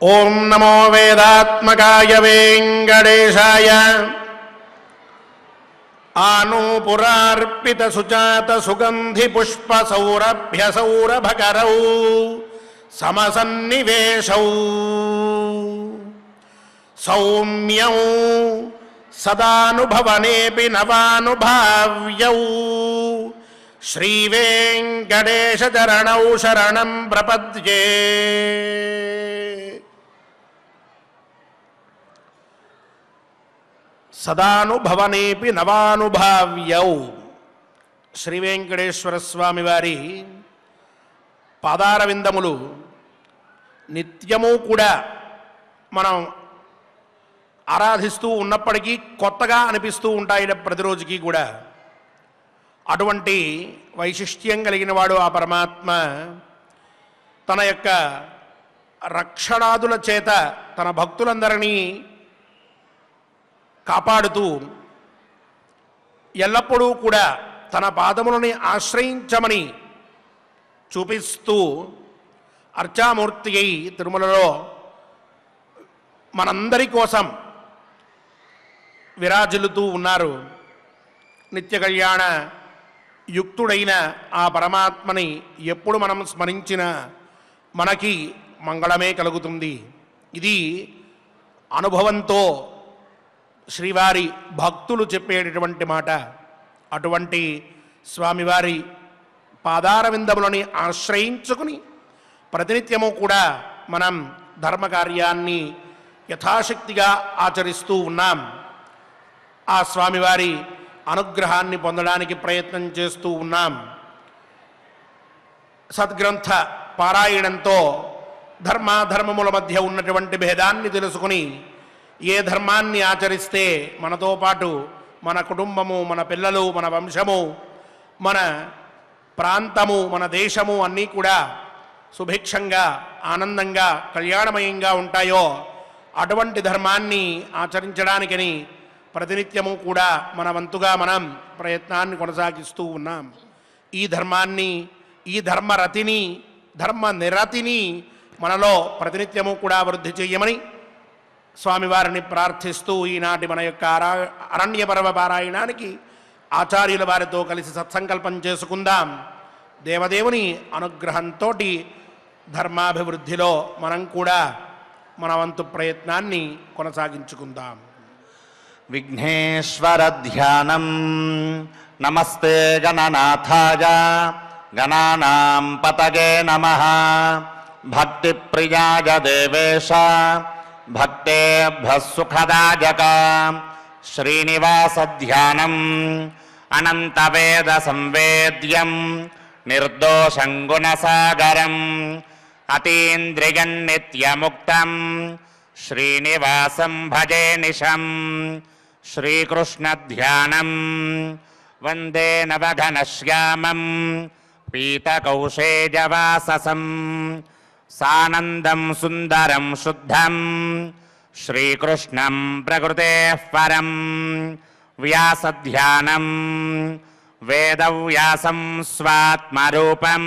ఓం నమో వేదాత్మకాయ వెంకటేశాయ. ఆనూపురార్పిత సుజాత సుగంధి పుష్ప సౌరభ్య సౌరభకరౌ సమసన్నివేశౌ సౌమ్యౌ సదానుభవనేపి నవానుభావ్యౌ శ్రీవేంకటేశ చరణౌ శరణం ప్రపద్యే. సదానుభవనేపి నవానుభావ్యౌ. శ్రీ వెంకటేశ్వర స్వామి వారి పాదారవిందములు నిత్యము కూడా మనం ఆరాధిస్తూ ఉన్నప్పటికీ కొత్తగా అనిపిస్తూ ఉంటాయి ప్రతిరోజుకి కూడా. అటువంటి వైశిష్ట్యం కలిగిన వాడు ఆ పరమాత్మ తన యొక్క రక్షణాదుల చేత తన భక్తులందరినీ కాపాడుతూ ఎల్లప్పుడూ కూడా తన పాదములని ఆశ్రయించమని చూపిస్తూ అర్చామూర్తి అయి తిరుమలలో మనందరి కోసం విరాజిల్లుతూ ఉన్నారు. నిత్య కళ్యాణ యుక్తుడైన ఆ పరమాత్మని ఎప్పుడు మనం స్మరించినా మనకి మంగళమే కలుగుతుంది. ఇది అనుభవంతో శ్రీవారి భక్తులు చెప్పేటటువంటి మాట. అటువంటి స్వామివారి పాదారవిందములని ఆశ్రయించుకుని ప్రతినిత్యము కూడా మనం ధర్మకార్యాన్ని యథాశక్తిగా ఆచరిస్తూ ఉన్నాం. ఆ స్వామివారి అనుగ్రహాన్ని పొందడానికి ప్రయత్నం చేస్తూ ఉన్నాం. సద్గ్రంథ పారాయణంతో ధర్మాధర్మముల మధ్య ఉన్నటువంటి భేదాన్ని తెలుసుకుని ఏ ధర్మాన్ని ఆచరిస్తే మనతో పాటు మన కుటుంబము, మన పిల్లలు, మన వంశము, మన ప్రాంతము, మన దేశము అన్నీ కూడా సుభిక్షంగా ఆనందంగా కళ్యాణమయంగా ఉంటాయో అటువంటి ధర్మాన్ని ఆచరించడానికని ప్రతినిత్యము కూడా మన వంతుగా మనం ప్రయత్నాన్ని కొనసాగిస్తూ ఉన్నాం. ఈ ధర్మాన్ని, ఈ ధర్మరతిని, ధర్మ నిరతిని మనలో ప్రతినిత్యము కూడా వృద్ధి చెయ్యమని స్వామివారిని ప్రార్థిస్తూ ఈనాటి మన యొక్క అరణ్య పర్వ పారాయణానికి ఆచార్యుల వారితో కలిసి సత్సంకల్పం చేసుకుందాం. దేవదేవుని అనుగ్రహంతో ధర్మాభివృద్ధిలో మనం కూడా మన వంతు ప్రయత్నాన్ని కొనసాగించుకుందాం. విఘ్నేశ్వర ధ్యానం. నమస్తే గణనాథాయ గణానాం పతగే నమః. భక్తి ప్రియాయ దేవేశ భక్తేభ్యః సుఖదాయక. శ్రీనివాస ధ్యానం అనంత వేద సంవేద్యం నిర్దోషం గుణసాగరం అతీంద్రియం నిత్యముక్తం శ్రీనివాసం భజే నిశం. శ్రీకృష్ణ ధ్యానం వందే నవఘనశ్యామం పీతకౌశేజవాససం సానందం సుందరం శుద్ధం శ్రీకృష్ణం ప్రకృతేః పరం. వ్యాసధ్యానం వేదవ్యాసం స్వాత్మరూపం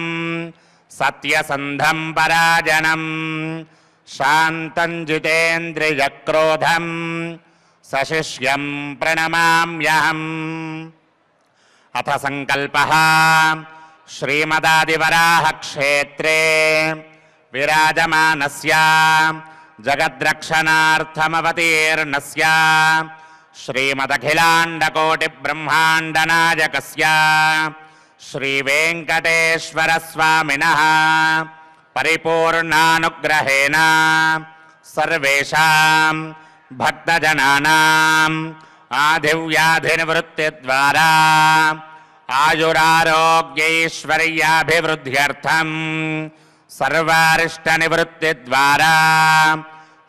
సత్యసంధం పరాజనం శాంతం జితేంద్రియక్రోధం సశిష్యం ప్రణమామ్యహం. అథ సంకల్పః. శ్రీమదాదివరాహ క్షేత్రే విరాజమానస్య జగద్రక్షణార్థమవతీర్ణస్య శ్రీమదఖిలాండకోటిబ్రహ్మాండనాయకస్య శ్రీవేంకటేశ్వర స్వామినః పరిపూర్ణానుగ్రహేణ సర్వేషాం భక్తజనానాం ఆదివ్యాధినివృత్తిద్వారా ఆయురారోగ్యైశ్వర్యాభివృద్ధ్యర్థం సర్వారిష్టనివృత్తిద్వారా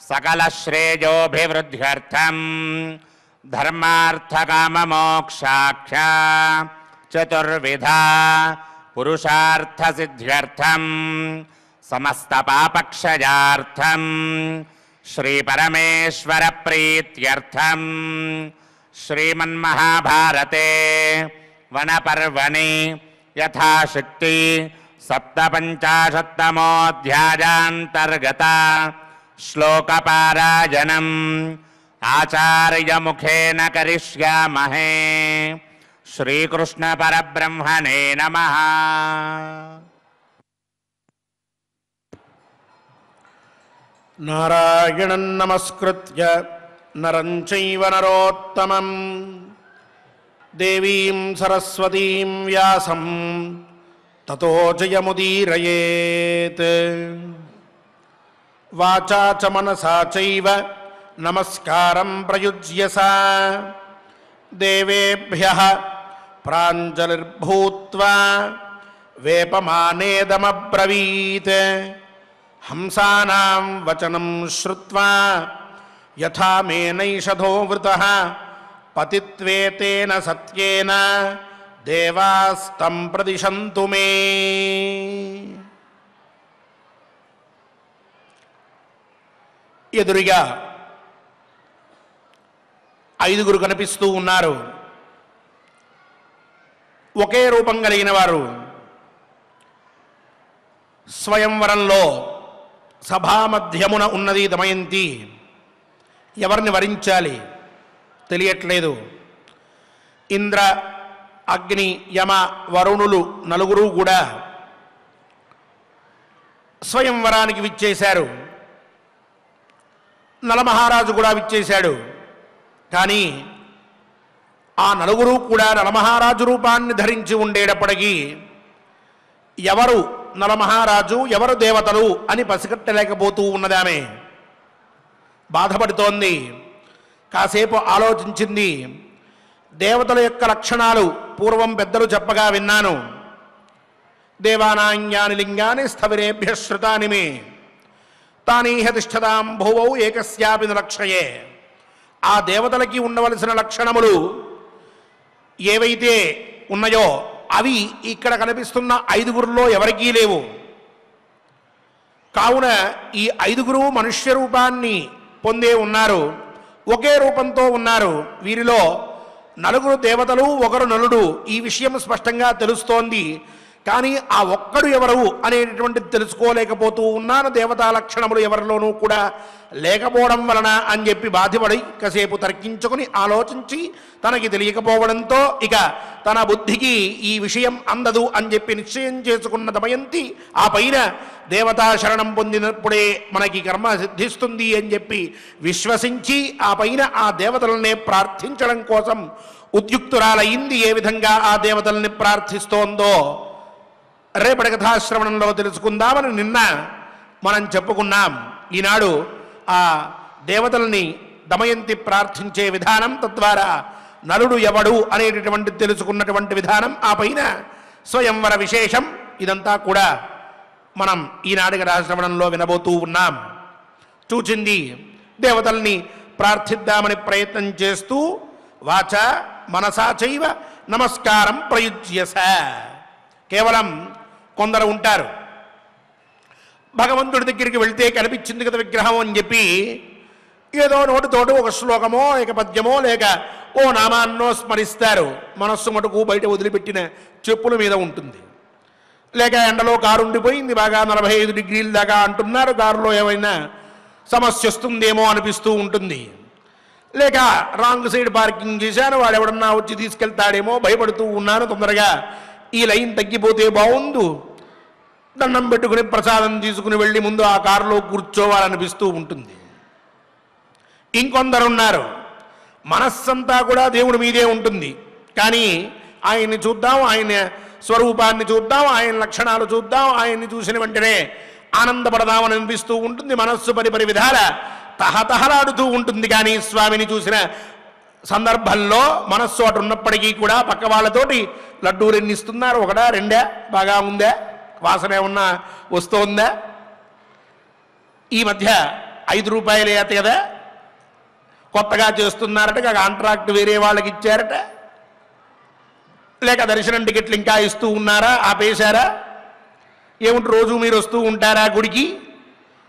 సకలశ్రేయోభివృద్ధ్యర్థం ధర్మార్థకామమోక్షాఖ్య చతుర్విధ పురుషార్థసిద్ధ్యర్థం సమస్త పాపక్షయార్థం శ్రీపరమేశ్వర ప్రీత్యర్థం శ్రీమన్మహాభారతే వనపర్వణి యథాశక్తి సప్తపంచాశత్తమోऽధ్యాయాంతర్గత శ్లోకపారాయణం ఆచార్యముఖేన కరిష్యామహే. శ్రీకృష్ణ పరబ్రహ్మణే నమః. నారాయణం నమస్కృత్య నరం చైవ నరోత్తమం దేవీం సరస్వతీం వ్యాసం తతో జయముదీరయేత్. వాచా చ మనసా చైవ నమస్కారం ప్రయుజ్యస దేవేభ్యః ప్రాంజలిర్భూత్వా వేపమానేదమబ్రవీత్. హంసానాం వచనం శ్రుత్వా యథా మే నైషధో వృతః పతిత్వేతేన సత్యేన దేవాస్తం ప్రదిశంతు మే. ఎదురుగా ఐదుగురు కనిపిస్తూ ఉన్నారు. ఒకే రూపం కలిగిన వారు. స్వయంవరంలో సభామధ్యమున ఉన్నది దమయంతి. ఎవరిని వరించాలి తెలియట్లేదు. ఇంద్ర, అగ్ని, యమ, వరుణులు నలుగురు కూడా స్వయంవరానికి విచ్చేశారు. నలమహారాజు కూడా విచ్చేశాడు. కానీ ఆ నలుగురు కూడా నలమహారాజు రూపాన్ని ధరించి ఉండేటప్పటికీ ఎవరు నలమహారాజు ఎవరు దేవతలు అని పసిగట్టలేకపోతూ ఉన్నదామె. బాధపడుతోంది. కాసేపు ఆలోచించింది. దేవతల యొక్క లక్షణాలు పూర్వం పెద్దలు చెప్పగా విన్నాను. దేవానాంయాని లింగాని స్థవిరేభ్య శ్రుతాని మే తానీహ తిష్టదాం భువౌ ఏకస్యాపి లక్షయే. ఆ దేవతలకి ఉండవలసిన లక్షణములు ఏవైతే ఉన్నాయో అవి ఇక్కడ కనిపిస్తున్న ఐదుగురులో ఎవరికీ లేవు. కావున ఈ ఐదుగురు మనుష్య రూపాన్ని పొందే ఉన్నారు. ఒకే రూపంతో ఉన్నారు. వీరిలో నలుగురు దేవతలు, ఒకరు నలుడు. ఈ విషయం స్పష్టంగా తెలుస్తోంది. కానీ ఆ ఒక్కడు ఎవరు అనేటటువంటిది తెలుసుకోలేకపోతూ ఉన్నాను. దేవతా లక్షణములు ఎవరిలోనూ కూడా లేకపోవడం వలన అని చెప్పి బాధపడి కాసేపు తర్కించుకుని ఆలోచించి తనకి తెలియకపోవడంతో ఇక తన బుద్ధికి ఈ విషయం అందదు అని చెప్పి నిశ్చయం చేసుకున్న దమయంతి ఆ పైన దేవతా శరణం పొందినప్పుడే మనకి కర్మ సిద్ధిస్తుంది అని చెప్పి విశ్వసించి ఆ పైన ఆ దేవతలనే ప్రార్థించడం కోసం ఉద్యుక్తురాలయ్యింది. ఏ విధంగా ఆ దేవతల్ని ప్రార్థిస్తోందో రేపటి కథాశ్రవణంలో తెలుసుకుందామని నిన్న మనం చెప్పుకున్నాం. ఈనాడు ఆ దేవతల్ని దమయంతి ప్రార్థించే విధానం, తద్వారా నలుడు ఎవడు అనేటటువంటి తెలుసుకున్నటువంటి విధానం, ఆ పైన స్వయంవర విశేషం, ఇదంతా కూడా మనం ఈనాడు కథాశ్రవణంలో వినబోతూ ఉన్నాం. చూచింది దేవతల్ని ప్రార్థిద్దామని ప్రయత్నం చేస్తూ వాచ మనసా చైవ నమస్కారం ప్రయుజ్యస. కేవలం కొందరు ఉంటారు, భగవంతుడి దగ్గరికి వెళ్తే కనిపించింది కదా విగ్రహం అని చెప్పి ఏదో నోటితోటి ఒక శ్లోకమో లేక పద్యమో లేక ఓ నామాన్నో స్మరిస్తారు. మనస్సు మటుకు బయట వదిలిపెట్టిన చెప్పుల మీద ఉంటుంది. లేక ఎండలో కారు ఉండిపోయింది, బాగా 45 డిగ్రీల దాకా అంటున్నారు, కారులో ఏమైనా సమస్య వస్తుందేమో అనిపిస్తూ ఉంటుంది. లేక రాంగ్ సైడ్ పార్కింగ్ చేశాను, వాడు ఎవడన్నా వచ్చి తీసుకెళ్తాడేమో భయపడుతూ ఉన్నాను, తొందరగా ఈ లైన్ తగ్గిపోతే బాగుండు, దండం పెట్టుకుని ప్రసాదం తీసుకుని వెళ్ళి ముందు ఆ కారులో కూర్చోవాలనిపిస్తూ ఉంటుంది. ఇంకొందరున్నారు మనస్సంతా కూడా దేవుడి మీదే ఉంటుంది. కానీ ఆయన్ని చూద్దాం, ఆయన స్వరూపాన్ని చూద్దాం, ఆయన లక్షణాలు చూద్దాం, ఆయన్ని చూసిన వెంటనే ఆనందపడదామని అనిపిస్తూ ఉంటుంది. మనస్సు పరి విధాల తహతహలాడుతూ ఉంటుంది. కానీ స్వామిని చూసిన సందర్భంలో మనస్సు అటు ఉన్నప్పటికీ కూడా పక్క వాళ్ళతోటి లడ్డూలు ఎన్ని ఇస్తున్నారు, ఒకటా రెండా, బాగా ఉందా, వాసన ఏమన్నా వస్తోందా, ఈ మధ్య 5 రూపాయలే అత కదా, కొత్తగా చేస్తున్నారట, కాంట్రాక్ట్ వేరే వాళ్ళకి ఇచ్చారట, లేక దర్శనం టికెట్లు ఇంకా ఇస్తూ ఉన్నారా, ఆపేశారా, ఏమిటి రోజు మీరు వస్తూ ఉంటారా గుడికి?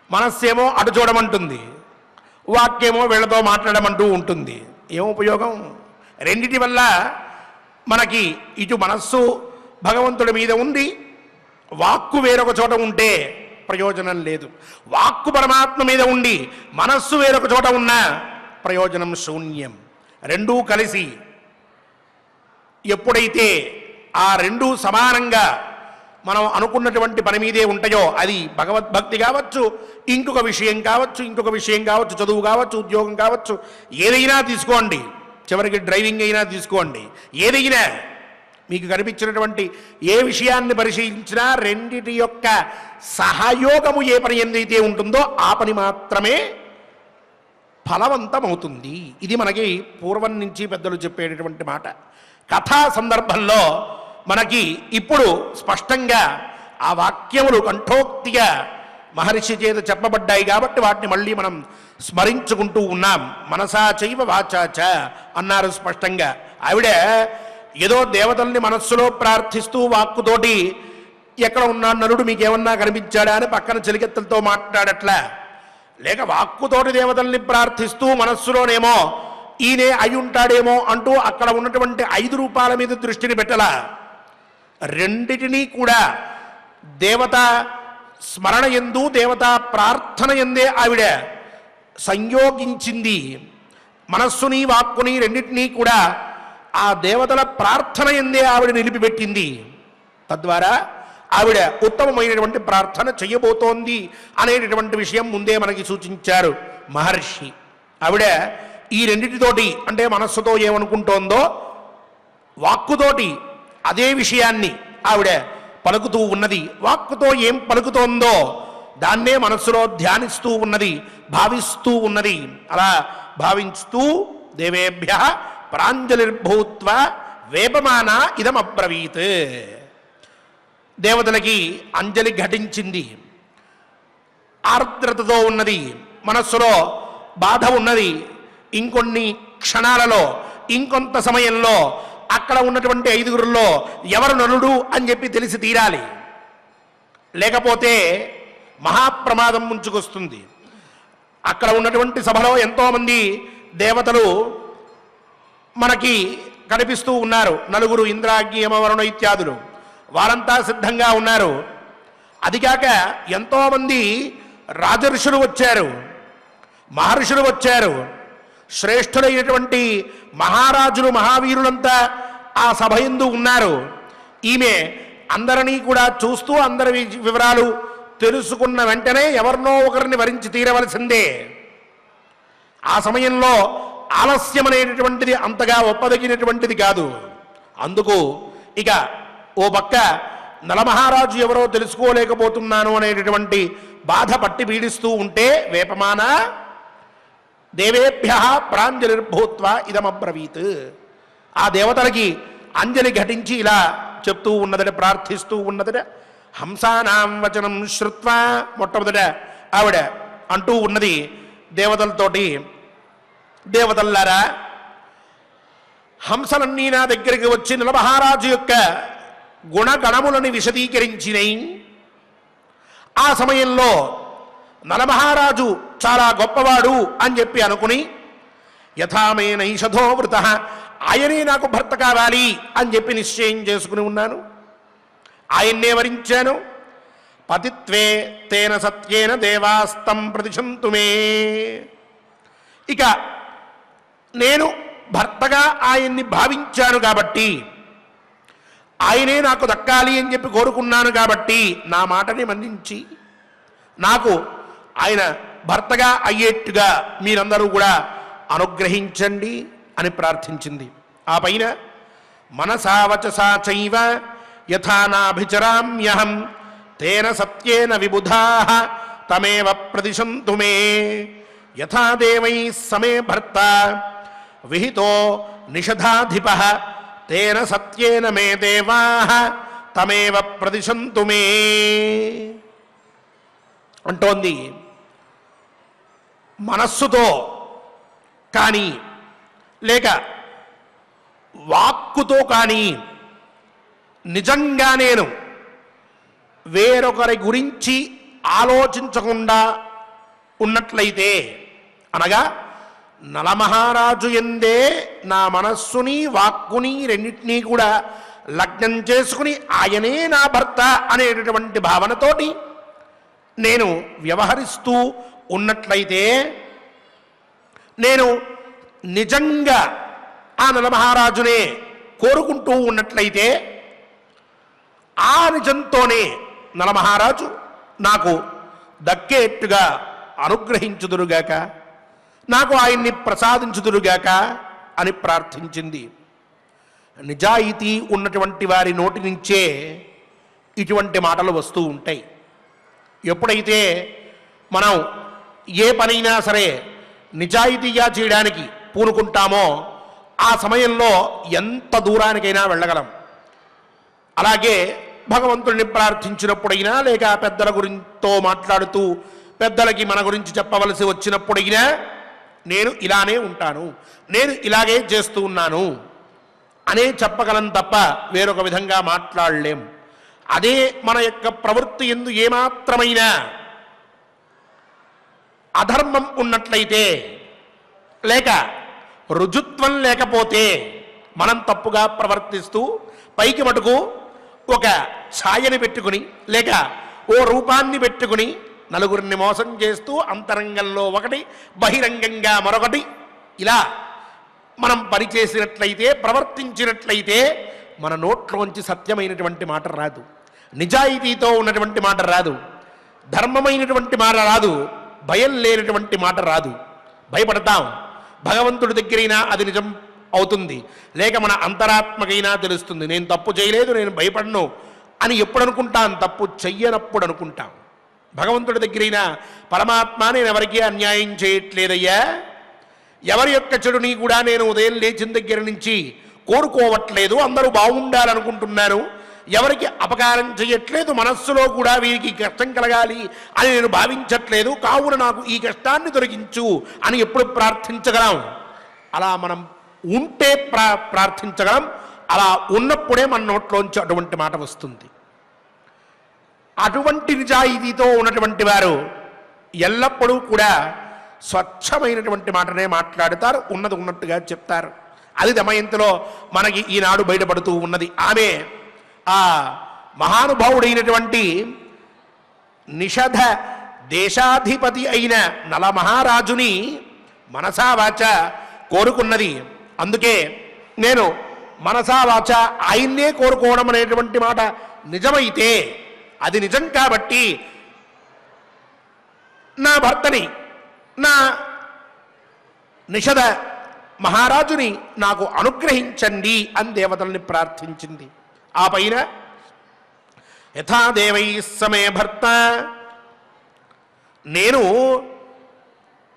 మనస్సేమో అటు చూడమంటుంది, వాక్యేమో వీళ్ళతో మాట్లాడమంటూ ఉంటుంది. ఏం ఉపయోగం? రెండిటి వల్ల మనకి ఇటు మనస్సు భగవంతుడి మీద ఉంది, వాక్కు వేరొక చోట ఉంటే ప్రయోజనం లేదు. వాక్కు పరమాత్మ మీద ఉండి మనస్సు వేరొక చోట ఉన్న ప్రయోజనం శూన్యం. రెండూ కలిసి ఎప్పుడైతే ఆ రెండూ సమానంగా మనం అనుకున్నటువంటి పని మీదే ఉంటాయో, అది భగవద్భక్తి కావచ్చు, ఇంకొక విషయం కావచ్చు, చదువు కావచ్చు, ఉద్యోగం కావచ్చు, ఏదైనా తీసుకోండి, చివరికి డ్రైవింగ్ అయినా తీసుకోండి, ఏదైనా మీకు కనిపించినటువంటి ఏ విషయాన్ని పరిశీలించినా రెండిటి యొక్క సహయోగము ఏ పని ఎందైతే ఉంటుందో ఆ పని మాత్రమే ఫలవంతమవుతుంది. ఇది మనకి పూర్వం నుంచి పెద్దలు చెప్పేటటువంటి మాట. కథా సందర్భంలో మనకి ఇప్పుడు స్పష్టంగా ఆ వాక్యములు కంఠోక్తిగా మహర్షి చేత చెప్పబడ్డాయి కాబట్టి వాటిని మళ్ళీ మనం స్మరించుకుంటూ ఉన్నాం. మనసా చైవ వాచాచ అన్నారు స్పష్టంగా. ఆవిడ ఏదో దేవతల్ని మనస్సులో ప్రార్థిస్తూ వాక్కుతోటి ఎక్కడ ఉన్నాడు నలుడు మీకేమన్నా కనిపించాడా అని పక్కన చెలికెత్తలతో మాట్లాడట్లా, లేక వాక్కుతోటి దేవతల్ని ప్రార్థిస్తూ మనస్సులోనేమో ఈయనే అయి ఉంటాడేమో అంటూ అక్కడ ఉన్నటువంటి 5 రూపాల మీద దృష్టిని పెట్టలా. రెండిటినీ కూడా దేవత స్మరణ యందు, దేవతా ప్రార్థన ఎందే ఆవిడ సంయోగించింది. మనస్సుని వాక్కుని రెండింటినీ కూడా ఆ దేవతల ప్రార్థన ఎందే ఆవిడ నిలిపిపెట్టింది. తద్వారా ఆవిడ ఉత్తమమైనటువంటి ప్రార్థన చెయ్యబోతోంది అనేటటువంటి విషయం ముందే మనకి సూచించారు మహర్షి. ఆవిడ ఈ రెండిటితోటి అంటే మనస్సుతో ఏమనుకుంటోందో వాక్కుతోటి అదే విషయాన్ని ఆవిడ పలుకుతూ ఉన్నది. వాక్కుతో ఏం పలుకుతోందో దాన్నే మనస్సులో ధ్యానిస్తూ ఉన్నది, భావిస్తూ ఉన్నది. అలా భావించుతూ దేవేభ్య ప్రాంజలిర్భూత్వ వేపమాన ఇదమబ్రవీత్, దేవతలకి అంజలి ఘటించింది. ఆర్ద్రతతో ఉన్నది, మనస్సులో బాధ ఉన్నది. ఇంకొన్ని క్షణాలలో, ఇంకొంత సమయంలో అక్కడ ఉన్నటువంటి 5గురుల్లో ఎవరు నలుడు అని చెప్పి తెలిసి తీరాలి, లేకపోతే మహాప్రమాదం ముంచుకొస్తుంది. అక్కడ ఉన్నటువంటి సభలో ఎంతోమంది దేవతలు మనకి కనిపిస్తూ ఉన్నారు. 4 ఇంద్రాగ్ని యమవరుణ ఇత్యాదులు, వారంతా సిద్ధంగా ఉన్నారు. అదికాక ఎంతోమంది రాజర్షులు వచ్చారు, మహర్షులు వచ్చారు, శ్రేష్ఠులైనటువంటి మహారాజులు మహావీరులంతా ఆ సభ యందు ఉన్నారు. ఈమె అందరినీ కూడా చూస్తూ అందరి వివరాలు తెలుసుకున్న వెంటనే ఎవరినో ఒకరిని వరించి తీరవలసిందే. ఆ సమయంలో ఆలస్యం అనేటటువంటిది అంతగా ఒప్పదగినటువంటిది కాదు. అందుకు ఇక ఓ పక్క నలమహారాజు ఎవరో తెలుసుకోలేకపోతున్నాను అనేటటువంటి బాధ పట్టి పీడిస్తూ ఉంటే వేపమాన దేవేభ్య ప్రాంజలిర్భూత్వ ఇదమబ్రవీత్, ఆ దేవతలకి అంజలి ఘటించి ఇలా చెప్తూ ఉన్నదట, ప్రార్థిస్తూ ఉన్నదట. హంసానాం వచనం శ్రుత్వా, మొట్టమొదట ఆవిడ అంటూ ఉన్నది దేవతలతోటి, దేవతల్లారా హంసలన్నీ నా దగ్గరికి వచ్చి నలమహారాజు యొక్క గుణగణములని విశదీకరించినయి. ఆ సమయంలో నలమహారాజు చాలా గొప్పవాడు అని చెప్పి అనుకుని యథామే నైషధో వృత, ఆయనే నాకు భర్త కావాలి అని చెప్పి నిశ్చయం చేసుకుని ఉన్నాను. ఆయన్నే వరించాను. పతిత్వే తేన సత్యేన దేవాస్తం ప్రతిశంతు మే, ఇక నేను భర్తగా ఆయన్ని భావించాను కాబట్టి, ఆయనే నాకు దక్కాలి అని చెప్పి కోరుకున్నాను కాబట్టి నా మాటని మన్నించి నాకు ఆయన భర్తగా అయ్యేట్టుగా మీరందరూ కూడా అనుగ్రహించండి అని ప్రార్థించింది. ఆ పైన మనసా వచసా చైవ యథా నాభిచరామ్యహం తేన సత్యేన విబుధాః తమేవ ప్రదిశంతు మే, యథా దేవైః సమే భర్త విహితో నిషధాధిపః తేన సత్యేన మే దేవాః తమేవ ప్రదిశంతు మే అంటోంది. మనస్సుతో కానీ లేక వాక్కుతో కానీ నిజంగా నేను వేరొకరి గురించి ఆలోచించకుండా ఉన్నట్లయితే, అనగా నలమహారాజు ఎందే నా మనస్సుని వాక్కుని రెండింటినీ కూడా లగ్నం చేసుకుని ఆయనే నా భర్త అనేటటువంటి భావనతోటి నేను వ్యవహరిస్తూ ఉన్నట్లయితే, నేను నిజంగా ఆ నలమహారాజునే కోరుకుంటూ ఉన్నట్లయితే, ఆ నిజంతోనే నలమహారాజు నాకు దక్కేట్టుగా అనుగ్రహించుదురుగాక, నాకు ఆయన్ని ప్రసాదించుదురుగాక అని ప్రార్థించింది. నిజాయితీ ఉన్నటువంటి వారి నోటి నుంచే ఇటువంటి మాటలు వస్తూ ఉంటాయి. ఎప్పుడైతే మనం ఏ పనైనా సరే నిజాయితీగా చేయడానికి పూనుకుంటామో ఆ సమయంలో ఎంత దూరానికైనా వెళ్ళగలం. అలాగే భగవంతుడిని ప్రార్థించినప్పుడైనా, లేక పెద్దల గురింతో మాట్లాడుతూ పెద్దలకి మన గురించి చెప్పవలసి వచ్చినప్పుడైనా, నేను ఇలానే ఉంటాను, నేను ఇలాగే చేస్తూ ఉన్నాను అనే చెప్పగలం తప్ప వేరొక విధంగా మాట్లాడలేం. అదే మన యొక్క ప్రవృత్తి ఎందు ఏమాత్రమైనా అధర్మం ఉన్నట్లయితే, లేక రుజుత్వం లేకపోతే, మనం తప్పుగా ప్రవర్తిస్తూ పైకి మటుకు ఒక ఛాయని పెట్టుకుని, లేక ఓ రూపాన్ని పెట్టుకుని నలుగురిని మోసం చేస్తూ అంతరంగంలో ఒకటి, బహిరంగంగా మరొకటి, ఇలా మనం పనిచేసినట్లయితే, ప్రవర్తించినట్లయితే మన నోట్లోంచి సత్యమైనటువంటి మాట రాదు, నిజాయితీతో ఉన్నటువంటి మాట రాదు, ధర్మమైనటువంటి మాట రాదు, భయం లేనటువంటి మాట రాదు. భయపడతాం. భగవంతుడి దగ్గరైనా అది నిజం అవుతుంది, లేక మన అంతరాత్మకైనా తెలుస్తుంది. నేను తప్పు చేయలేదు, నేను భయపడను అని ఎప్పుడు అనుకుంటాం? తప్పు చెయ్యనప్పుడు అనుకుంటాం. భగవంతుడి దగ్గరైనా, పరమాత్మ నేను ఎవరికీ అన్యాయం చేయట్లేదయ్యా, ఎవరి యొక్క చెడుని కూడా నేను ఉదయం లేచిన దగ్గర నుంచి కోరుకోవట్లేదు, అందరూ బాగుండాలనుకుంటున్నాను, ఎవరికి అపకారం చేయట్లేదు, మనస్సులో కూడా వీరికి కష్టం కలగాలి అని నేను భావించట్లేదు, కావున నాకు ఈ కష్టాన్ని తొలగించు అని ఎప్పుడు ప్రార్థించగలం? అలా మనం ఉంటే ప్రార్థించగలం. అలా ఉన్నప్పుడే మన నోట్లోంచి అటువంటి మాట వస్తుంది. అటువంటి నిజాయితీతో ఉన్నటువంటి వారు ఎల్లప్పుడూ కూడా స్వచ్ఛమైనటువంటి మాటనే మాట్లాడతారు, ఉన్నది ఉన్నట్టుగా చెప్తారు. అది దమయంతిలో మనకి ఈనాడు బయటపడుతూ ఉన్నది. ఆమె ఆ మహానుభావుడైనటువంటి నిషధ దేశాధిపతి అయిన నల మహారాజుని మనసా వాచ కోరుకున్నది. అందుకే నేను మనసా వాచ ఆయన్నే కోరుకోవడం అనేటువంటి మాట నిజమైతే, అది నిజం కాబట్టి నా భర్తని, నా నిషధ మహారాజుని నాకు అనుగ్రహించండి అని దేవతల్ని ప్రార్థించింది. ఆ పైన యథాదేవై సమే భర్త, నేను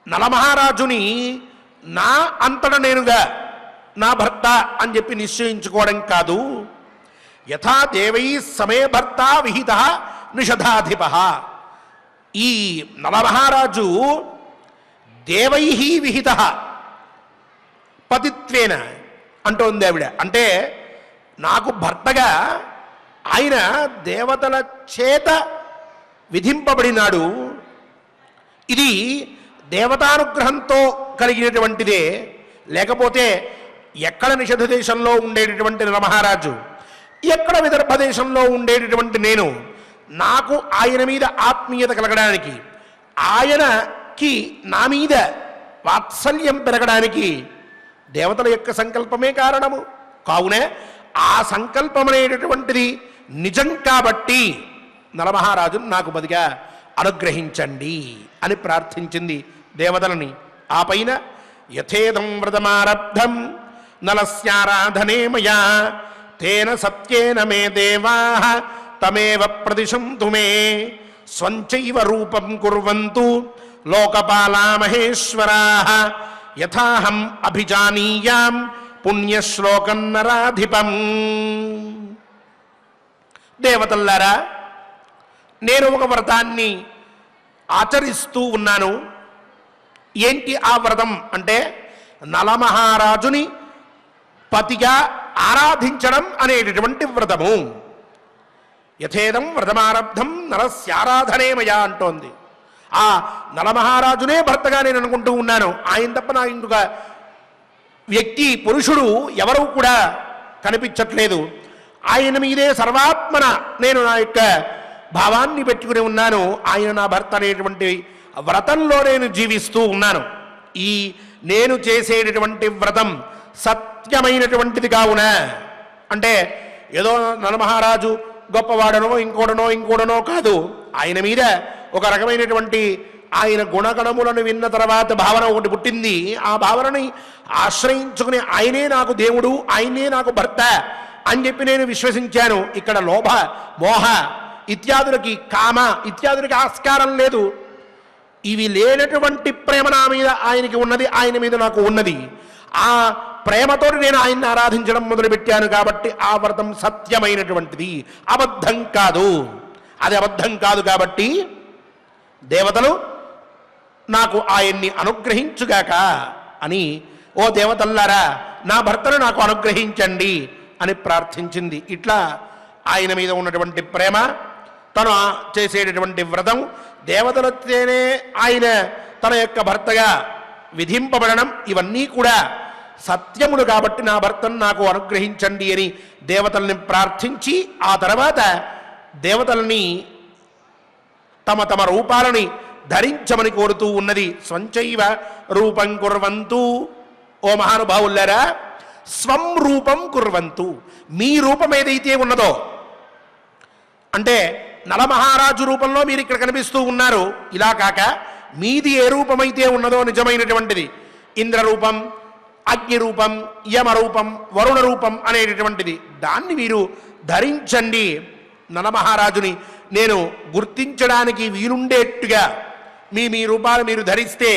నలమహారాజుని నా అంతట నేనుగా నా భర్త అని చెప్పి నిశ్చయించుకోవడం కాదు. యథాదేవై సమే భర్త విహిత నిషధాధిప, ఈ నలమహారాజు దేవై విహిత పతిత్వేన అంటోంది ఆవిడ. అంటే నాకు భర్తగా ఆయన దేవతల చేత విధింపబడినాడు. ఇది దేవతానుగ్రహంతో కలిగినటువంటిదే. లేకపోతే ఎక్కడ నిషధ దేశంలో ఉండేటటువంటి నలమహారాజు, ఎక్కడ విదర్భ దేశంలో ఉండేటటువంటి నేను, నాకు ఆయన మీద ఆత్మీయత కలగడానికి, ఆయనకి నా మీద వాత్సల్యం పెరగడానికి దేవతల యొక్క సంకల్పమే కారణము. కావున ఆ సంకల్పం అనేటటువంటిది నిజం కాబట్టి నలమహారాజును నాకు బదిగా అనుగ్రహించండి అని ప్రార్థించింది దేవతలని. ఆ పైన యథేదం వ్రతమారబ్ధం నలస్యారాధనే మయా తేన సత్యేన మే దేవాః తమేవ ప్రదిశంతు మే స్వంచైవ రూపం కుర్వంతు లోకపాలా మహేశ్వరాః యథాహం అభిజానీయాం పుణ్యశ్లోకం నరాధిపం. దేవతల్లారా, నేను ఒక వ్రతాన్ని ఆచరిస్తూ ఉన్నాను. ఏంటి ఆ వ్రతం అంటే, నలమహారాజుని పతిగా ఆరాధించడం అనేటటువంటి వ్రతము. యథేదం వ్రతమారబ్ధం నరస్యారాధనేమయా అంటోంది. ఆ నలమహారాజునే భర్తగా నేను అనుకుంటూ ఉన్నాను. ఆయన తప్ప నా ఇంకొక వ్యక్తి, పురుషుడు ఎవరూ కూడా కనిపించట్లేదు. ఆయన మీదే సర్వాత్మన నేను నా యొక్క భావాన్ని పెట్టుకుని ఉన్నాను. ఆయన నా భర్త అనేటువంటి వ్రతంలో నేను జీవిస్తూ ఉన్నాను. ఈ నేను చేసేటటువంటి వ్రతం సత్యమైనటువంటిది కావున, అంటే ఏదో నలమహారాజు గొప్పవాడనో ఇంకోడనో కాదు. ఆయన మీద ఒక రకమైనటువంటి ఆయన గుణగణములను విన్న తర్వాత భావన ఒకటి పుట్టింది. ఆ భావనని ఆశ్రయించుకుని ఆయనే నాకు దేవుడు, ఆయనే నాకు భర్త అని చెప్పి నేను విశ్వసించాను. ఇక్కడ లోభ మోహ ఇత్యాదులకి, కామ ఇత్యాదులకి ఆస్కారం లేదు. ఇవి లేనటువంటి ప్రేమ నా మీద ఆయనకి ఉన్నది, ఆయన మీద నాకు ఉన్నది. ఆ ప్రేమతో నేను ఆయన్ని ఆరాధించడం మొదలుపెట్టాను. కాబట్టి ఆ వ్రతం సత్యమైనటువంటిది, అబద్ధం కాదు. అది అబద్ధం కాదు కాబట్టి దేవతలు నాకు ఆయన్ని అనుగ్రహించుగాక అని, ఓ దేవతల్లారా నా భర్తను నాకు అనుగ్రహించండి అని ప్రార్థించింది. ఇట్లా ఆయన మీద ఉన్నటువంటి ప్రేమ, తను చేసేటటువంటి వ్రతం, దేవతలతోనే ఆయన తన యొక్క భర్తగా విధింపబడడం, ఇవన్నీ కూడా సత్యములు కాబట్టి నా భర్తను నాకు అనుగ్రహించండి అని దేవతల్ని ప్రార్థించి, ఆ తర్వాత దేవతల్ని తమ తమ రూపాలని ధరించమని కోరుతూ ఉన్నది. స్వంచైవ రూపం కుర్వంతు, ఓ మహానుభావులారా స్వం రూపం కుర్వంతు, మీ రూపం ఏదైతే ఉన్నదో, అంటే నలమహారాజు రూపంలో మీరు ఇక్కడ కనిపిస్తూ ఉన్నారు. ఇలా కాక మీది ఏ రూపమైతే ఉన్నదో నిజమైనటువంటిది, ఇంద్రరూపం, అగ్నిరూపం, యమరూపం, వరుణ రూపం అనేటటువంటిది, దాన్ని మీరు ధరించండి. నలమహారాజుని నేను గుర్తించడానికి వీలుండేట్టుగా మీ రూపాలు మీరు ధరిస్తే,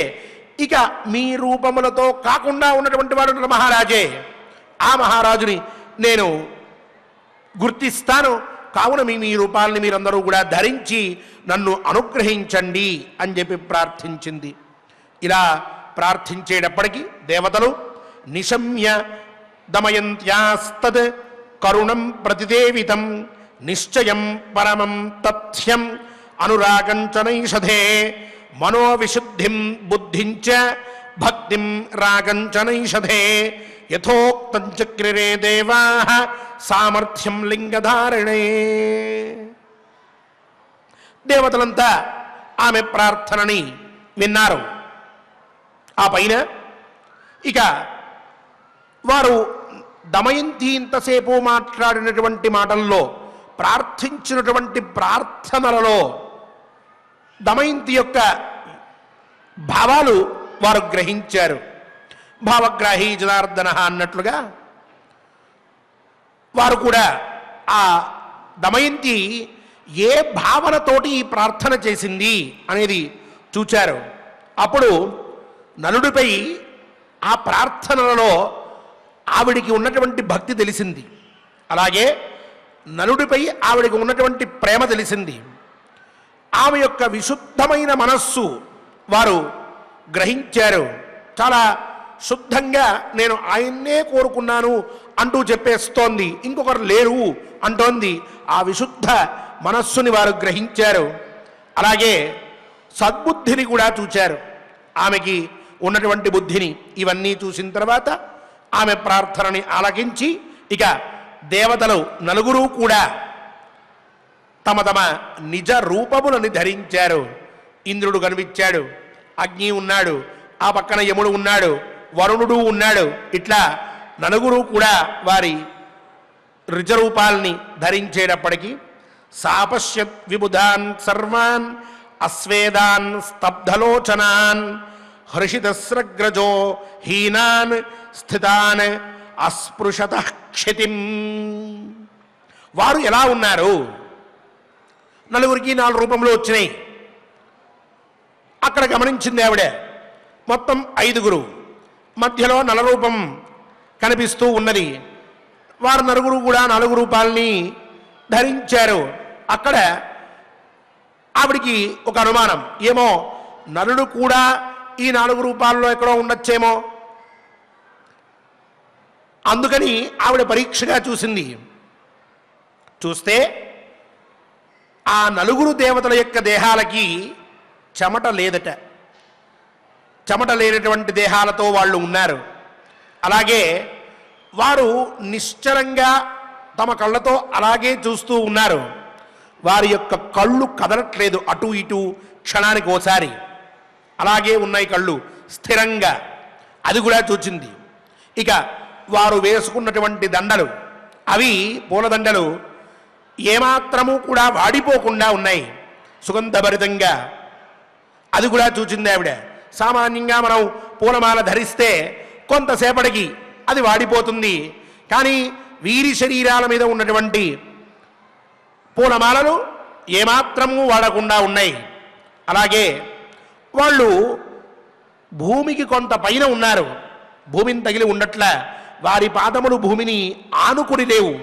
ఇక మీ రూపములతో కాకుండా ఉన్నటువంటి వాడు నలమహారాజే. ఆ మహారాజుని నేను గుర్తిస్తాను. కావున మీ రూపాలని మీరందరూ కూడా ధరించి నన్ను అనుగ్రహించండి అని చెప్పి ప్రార్థించింది. ఇలా ప్రార్థించేటప్పటికీ దేవతలు నిశమ్య దమయంత్యాస్తద్ కరుణం ప్రతిదేవితం నిశ్చయం పరమం తథ్యం అనురాగంచనైషధే మనోవిశుద్ధిం బుద్ధించ భక్తిం రాగంచనైషధే యథోక్తం చక్రిరే దేవాః సామర్థ్యం లింగధారణే. దేవతలంతా ఆమె ప్రార్థనని విన్నారు. ఆ పైన ఇక వారు దమయంతి ఇంతసేపు మాట్లాడినటువంటి మాటల్లో, ప్రార్థించినటువంటి ప్రార్థనలలో దమయంతి యొక్క భావాలు వారు గ్రహించారు. భావగ్రాహి జనార్దన అన్నట్లుగా వారు కూడా ఆ దమయంతి ఏ భావనతోటి ఈ ప్రార్థన చేసింది అనేది చూచారు. అప్పుడు నలుడిపై ఆ ప్రార్థనలలో ఆవిడికి ఉన్నటువంటి భక్తి తెలిసింది. అలాగే నలుడిపై ఆవిడికి ఉన్నటువంటి ప్రేమ తెలిసింది. ఆమె యొక్క విశుద్ధమైన మనస్సు వారు గ్రహించారు. చాలా శుద్ధంగా నేను ఆయన్నే కోరుకున్నాను అంటూ చెప్పేస్తోంది, ఇంకొకరు లేరు అంటోంది. ఆ విశుద్ధ మనస్సుని వారు గ్రహించారు. అలాగే సద్బుద్ధిని కూడా చూచారు, ఆమెకి ఉన్నటువంటి బుద్ధిని. ఇవన్నీ చూసిన తర్వాత ఆమె ప్రార్థనని ఆలకించి ఇక దేవతలు నలుగురు కూడా తమ తమ నిజ రూపములని ధరించారు. ఇంద్రుడు కనిపించాడు, అగ్ని ఉన్నాడు, ఆ పక్కన యముడు ఉన్నాడు, వరుణుడు ఉన్నాడు. ఇట్లా నలుగురు కూడా వారి రుజరూపాల్ని ధరించేటప్పటికీ సాపశ్యత్ విబుధాన్ సర్వాన్ అస్వేదాన్ స్తబ్ధలోచనాన్ హర్షితస్రగ్రజో హీనాన్ స్థితాన్ అస్పృశత క్షితిం. వారు ఎలా ఉన్నారు? నలుగురికి 4 రూపంలో వచ్చినాయి. అక్కడ గమనించింది ఆవిడ. మొత్తం 5గురు, మధ్యలో నలరూపం కనిపిస్తూ ఉన్నది. వారు నలుగురు కూడా 4 రూపాలని ధరించారు. అక్కడ ఆవిడికి ఒక అనుమానం, ఏమో నలుడు కూడా ఈ 4 రూపాల్లో ఎక్కడో ఉండొచ్చేమో. అందుకని ఆవిడ పరీక్షగా చూసింది. చూస్తే ఆ నలుగురు దేవతల యొక్క దేహాలకి చెమట లేదట. చెమట లేనటువంటి దేహాలతో వాళ్ళు ఉన్నారు. అలాగే వారు నిశ్చలంగా తమ కళ్ళతో అలాగే చూస్తూ ఉన్నారు. వారి యొక్క కళ్ళు కదలట్లేదు, అటు ఇటు క్షణానికి ఓసారి అలాగే ఉన్నాయి కళ్ళు స్థిరంగా. అది కూడా చూచింది. ఇక వారు వేసుకున్నటువంటి దండలు, అవి పూలదండలు ఏమాత్రము కూడా వాడిపోకుండా ఉన్నాయి, సుగంధభరితంగా. అది కూడా చూచింది ఆవిడ. సామాన్యంగా మనం పూలమాల ధరిస్తే కొంతసేపటికి అది వాడిపోతుంది, కానీ వీరి శరీరాల మీద ఉన్నటువంటి పూలమాలలు ఏమాత్రము వాడకుండా ఉన్నాయి. అలాగే వాళ్ళు భూమికి కొంత పైన ఉన్నారు, భూమిని తగిలి ఉండట్ల, వారి పాదములు భూమిని ఆనుకుని లేవు.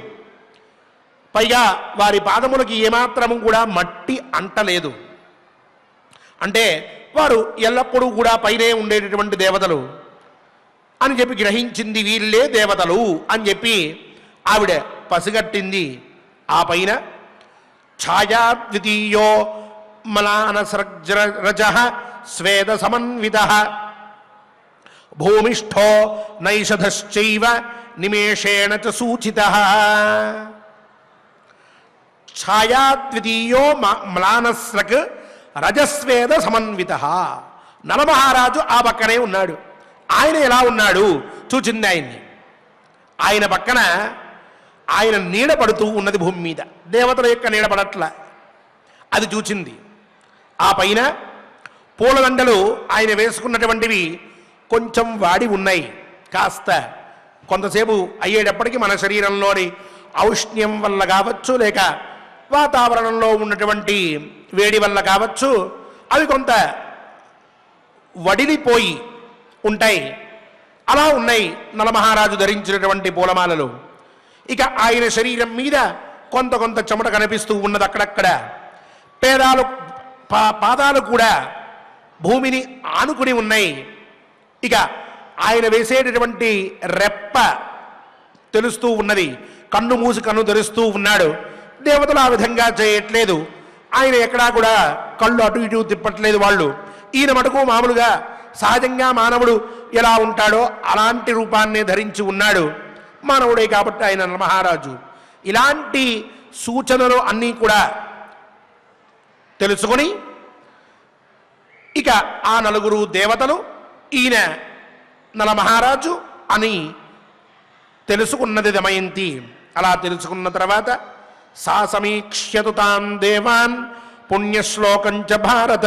పైగా వారి పాదములకి ఏమాత్రము కూడా మట్టి అంటలేదు. అంటే వారు ఎల్లప్పుడూ కూడా పైనే ఉండేటటువంటి దేవతలు అని చెప్పి గ్రహించింది. వీళ్ళే దేవతలు అని చెప్పి ఆవిడ పసిగట్టింది. ఆ పైన ఛాయాద్వితీయో మలానసరజ స్వేద సమన్విత భూమిష్ఠో నైషధశ్చైవ నిమేషేణ చ సూచిత. ఛాయాద్వితీయో మ్లానస్రక్ రజస్వేద సమన్విత. నలమహారాజు ఆ పక్కనే ఉన్నాడు. ఆయన ఎలా ఉన్నాడు చూచింది ఆయన్ని. ఆయన పక్కన ఆయన నీడ పడుతూ ఉన్నది భూమి మీద, దేవతల యొక్క నీడ పడట్ల, అది చూచింది. ఆ పైన పూలదండలు ఆయన వేసుకున్నటువంటివి కొంచెం వాడి ఉన్నాయి. కాస్త కొంతసేపు అయ్యేటప్పటికి మన శరీరంలోని ఔష్ణ్యం వల్ల కావచ్చు, లేక వాతావరణంలో ఉన్నటువంటి వేడి వల్ల కావచ్చు, అవి కొంత వడిలిపోయి ఉంటాయి. అలా ఉన్నాయి నలమహారాజు ధరించినటువంటి పూలమాలలు. ఇక ఆయన శరీరం మీద కొంత కొంత చెమట కనిపిస్తూ ఉన్నది అక్కడక్కడ. పాదాలు కూడా భూమిని ఆనుకుని ఉన్నాయి. ఇక ఆయన వేసేటటువంటి రెప్ప తెలుస్తూ ఉన్నది, కన్ను మూసి కన్ను తెరుస్తూ ఉన్నాడు. దేవతలు ఆ విధంగా చేయట్లేదు. ఆయన ఎక్కడా కూడా కళ్ళు అటు ఇటు తిప్పట్లేదు వాళ్ళు. ఈయన మటుకు మామూలుగా సహజంగా మానవుడు ఎలా ఉంటాడో అలాంటి రూపాన్నే ధరించి ఉన్నాడు. మానవుడే కాబట్టి ఆయన మహారాజు. ఇలాంటి సూచనలు అన్నీ కూడా తెలుసుకొని ఇక ఆ నలుగురు దేవతలు ఈయన నలమహారాజు అని తెలుసుకున్నది దమయంతి. అలా తెలుసుకున్న తర్వాత సా సమీక్ష్యతు తాన్ దేవాన్ పుణ్యశ్లోకంచ భారత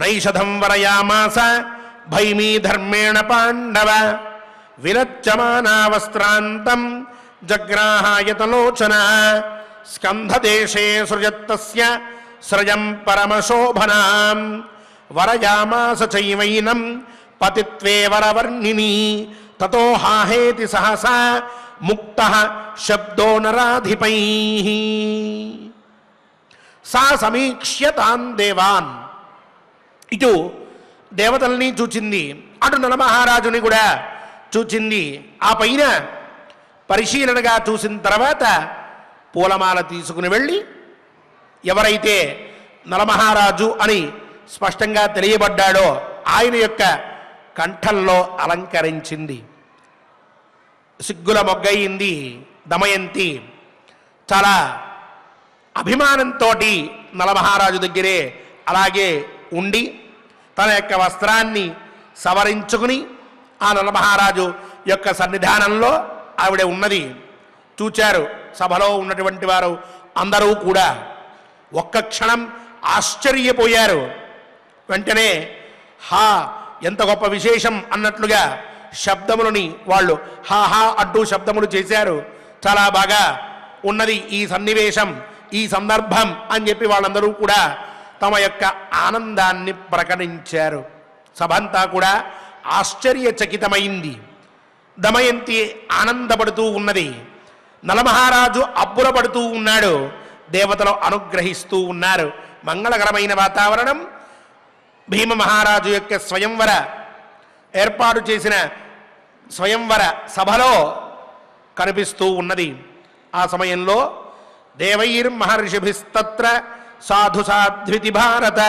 నైషధం వరయామాస భైమీ ధర్మేణ పాండవ విలజ్జమానా వస్త్రాంతం జగ్రాహాయతలోచన స్కంధదేశే సృజత్తస్య సృజం పరమశోభనాం వరయామాస చైవైనం పతిత్వే వరవర్ణిని తతో హాహేతి సహసా ముక్తః శబ్దో నరాధిపైః. సా సమీక్ష్య తాన్ దేవాన్, ఇటు దేవతల్ని చూచింది, అటు నలమహారాజుని కూడా చూచింది. ఆ పైన పరిశీలనగా చూసిన తర్వాత పూలమాల తీసుకుని వెళ్ళి ఎవరైతే నలమహారాజు అని స్పష్టంగా తెలియబడ్డాడో ఆయన యొక్క కంఠంలో అలంకరించింది. సిగ్గుల మొగ్గయింది దమయంతి. చాలా అభిమానంతో నలమహారాజు దగ్గరే అలాగే ఉండి తన యొక్క వస్త్రాన్ని సవరించుకుని ఆ నలమహారాజు యొక్క సన్నిధానంలో ఆవిడ ఉన్నది చూచారు. సభలో ఉన్నటువంటి వారు అందరూ కూడా ఒక్క క్షణం ఆశ్చర్యపోయారు. వెంటనే హా ఎంత గొప్ప విశేషం అన్నట్లుగా శబ్దములని వాళ్ళు హా హా అంటూ శబ్దములు చేశారు. చాలా బాగా ఉన్నది ఈ సన్నివేశం, ఈ సందర్భం అని చెప్పి వాళ్ళందరూ కూడా తమ యొక్క ఆనందాన్ని ప్రకటించారు. సభంతా కూడా ఆశ్చర్యచకితమైంది. దమయంతి ఆనందపడుతూ ఉన్నది, నలమహారాజు అబ్బురపడుతూ ఉన్నాడు, దేవతలు అనుగ్రహిస్తూ ఉన్నారు. మంగళకరమైన వాతావరణం భీమ మహారాజు యొక్క స్వయంవర ఏర్పాటు చేసిన స్వయంవర సభలో కనిపిస్తూ ఉన్నది. ఆ సమయంలో దేవైర్మహర్షిభిస్తత్ర సాధు సాధ్వితి భారత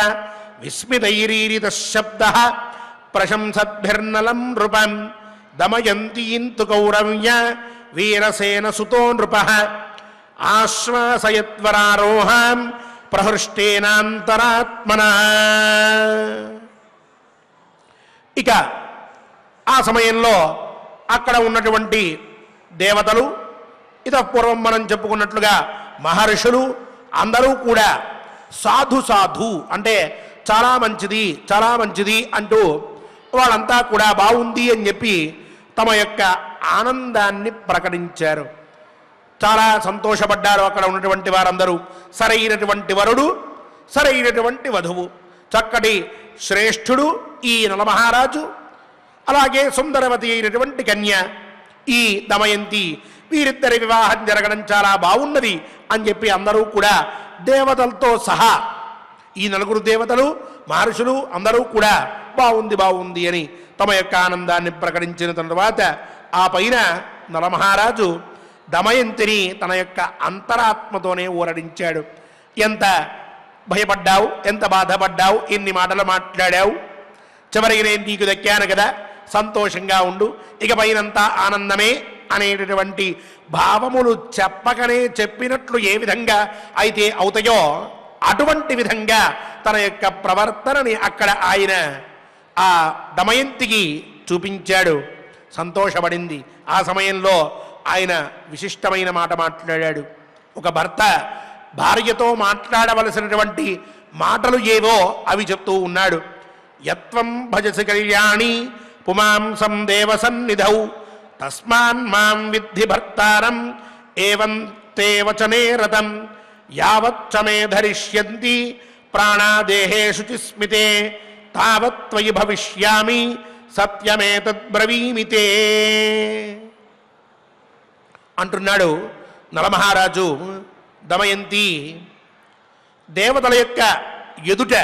విస్మితైరీరిత శబ్ద ప్రశంసద్భిర్నలం నృపం దమయంతీంతు కౌరవ్య వీరసేన సుతో నృప ఆశ్వాసయత్వరారోహాం ప్రహృష్టేనాంతరాత్మన. ఇక ఆ సమయంలో అక్కడ ఉన్నటువంటి దేవతలు, ఇతపూర్వం మనం చెప్పుకున్నట్లుగా మహర్షులు అందరూ కూడా సాధు సాధు అంటే చాలా మంచిది చాలా మంచిది అంటూ వాళ్ళంతా కూడా బాగుంది అని చెప్పి తమ యొక్క ఆనందాన్ని ప్రకటించారు. చాలా సంతోషపడ్డారు అక్కడ ఉన్నటువంటి వారందరూ. సరైనటువంటి వరుడు, సరైనటువంటి వధువు, చక్కటి శ్రేష్ఠుడు ఈ నలమహారాజు, అలాగే సుందరవతి అయినటువంటి కన్య ఈ దమయంతి, వీరిద్దరి వివాహం జరగడం చాలా బాగున్నది అని చెప్పి అందరూ కూడా దేవతలతో సహా ఈ నలుగురు దేవతలు మహర్షులు అందరూ కూడా బాగుంది బాగుంది అని తమ యొక్క ఆనందాన్ని ప్రకటించిన తర్వాత ఆ పైన నలమహారాజు దమయంతిని తన యొక్క అంతరాత్మతోనే ఊరడించాడు. ఎంత భయపడ్డావు, ఎంత బాధపడ్డావు, ఎన్ని మాటలు మాట్లాడావు, చివరికి నేను నీకు దక్కాను కదా, సంతోషంగా ఉండు, ఇక పైనంతా ఆనందమే అనేటటువంటి భావములు చెప్పకనే చెప్పినట్లు ఏ విధంగా అయితే అవుతాయో అటువంటి విధంగా తన యొక్క ప్రవర్తనని అక్కడ ఆయన ఆ దమయంతికి చూపించాడు. సంతోషపడింది. ఆ సమయంలో ఆయన విశిష్టమైన మాట మాట్లాడాడు. ఒక భర్త భార్యతో మాట్లాడవలసినటువంటి మాటలు ఏవో అవి చెప్తూ ఉన్నాడు. యత్వం భజసి కళ్యాణి పుమాంసం దేవసన్నిధౌ తస్మాన్ మాం విద్ధి భర్తారం ఏవం తే వచనే రతం యావచ్చ మే ధరిష్యంతి ప్రాణాదేహేషు చిస్మితే తావత్ త్వయి భవిష్యామి సత్యమేతద్బ్రవీమితే అంటున్నాడు నలమహారాజు. దమయంతి దేవతల యొక్క ఎదుట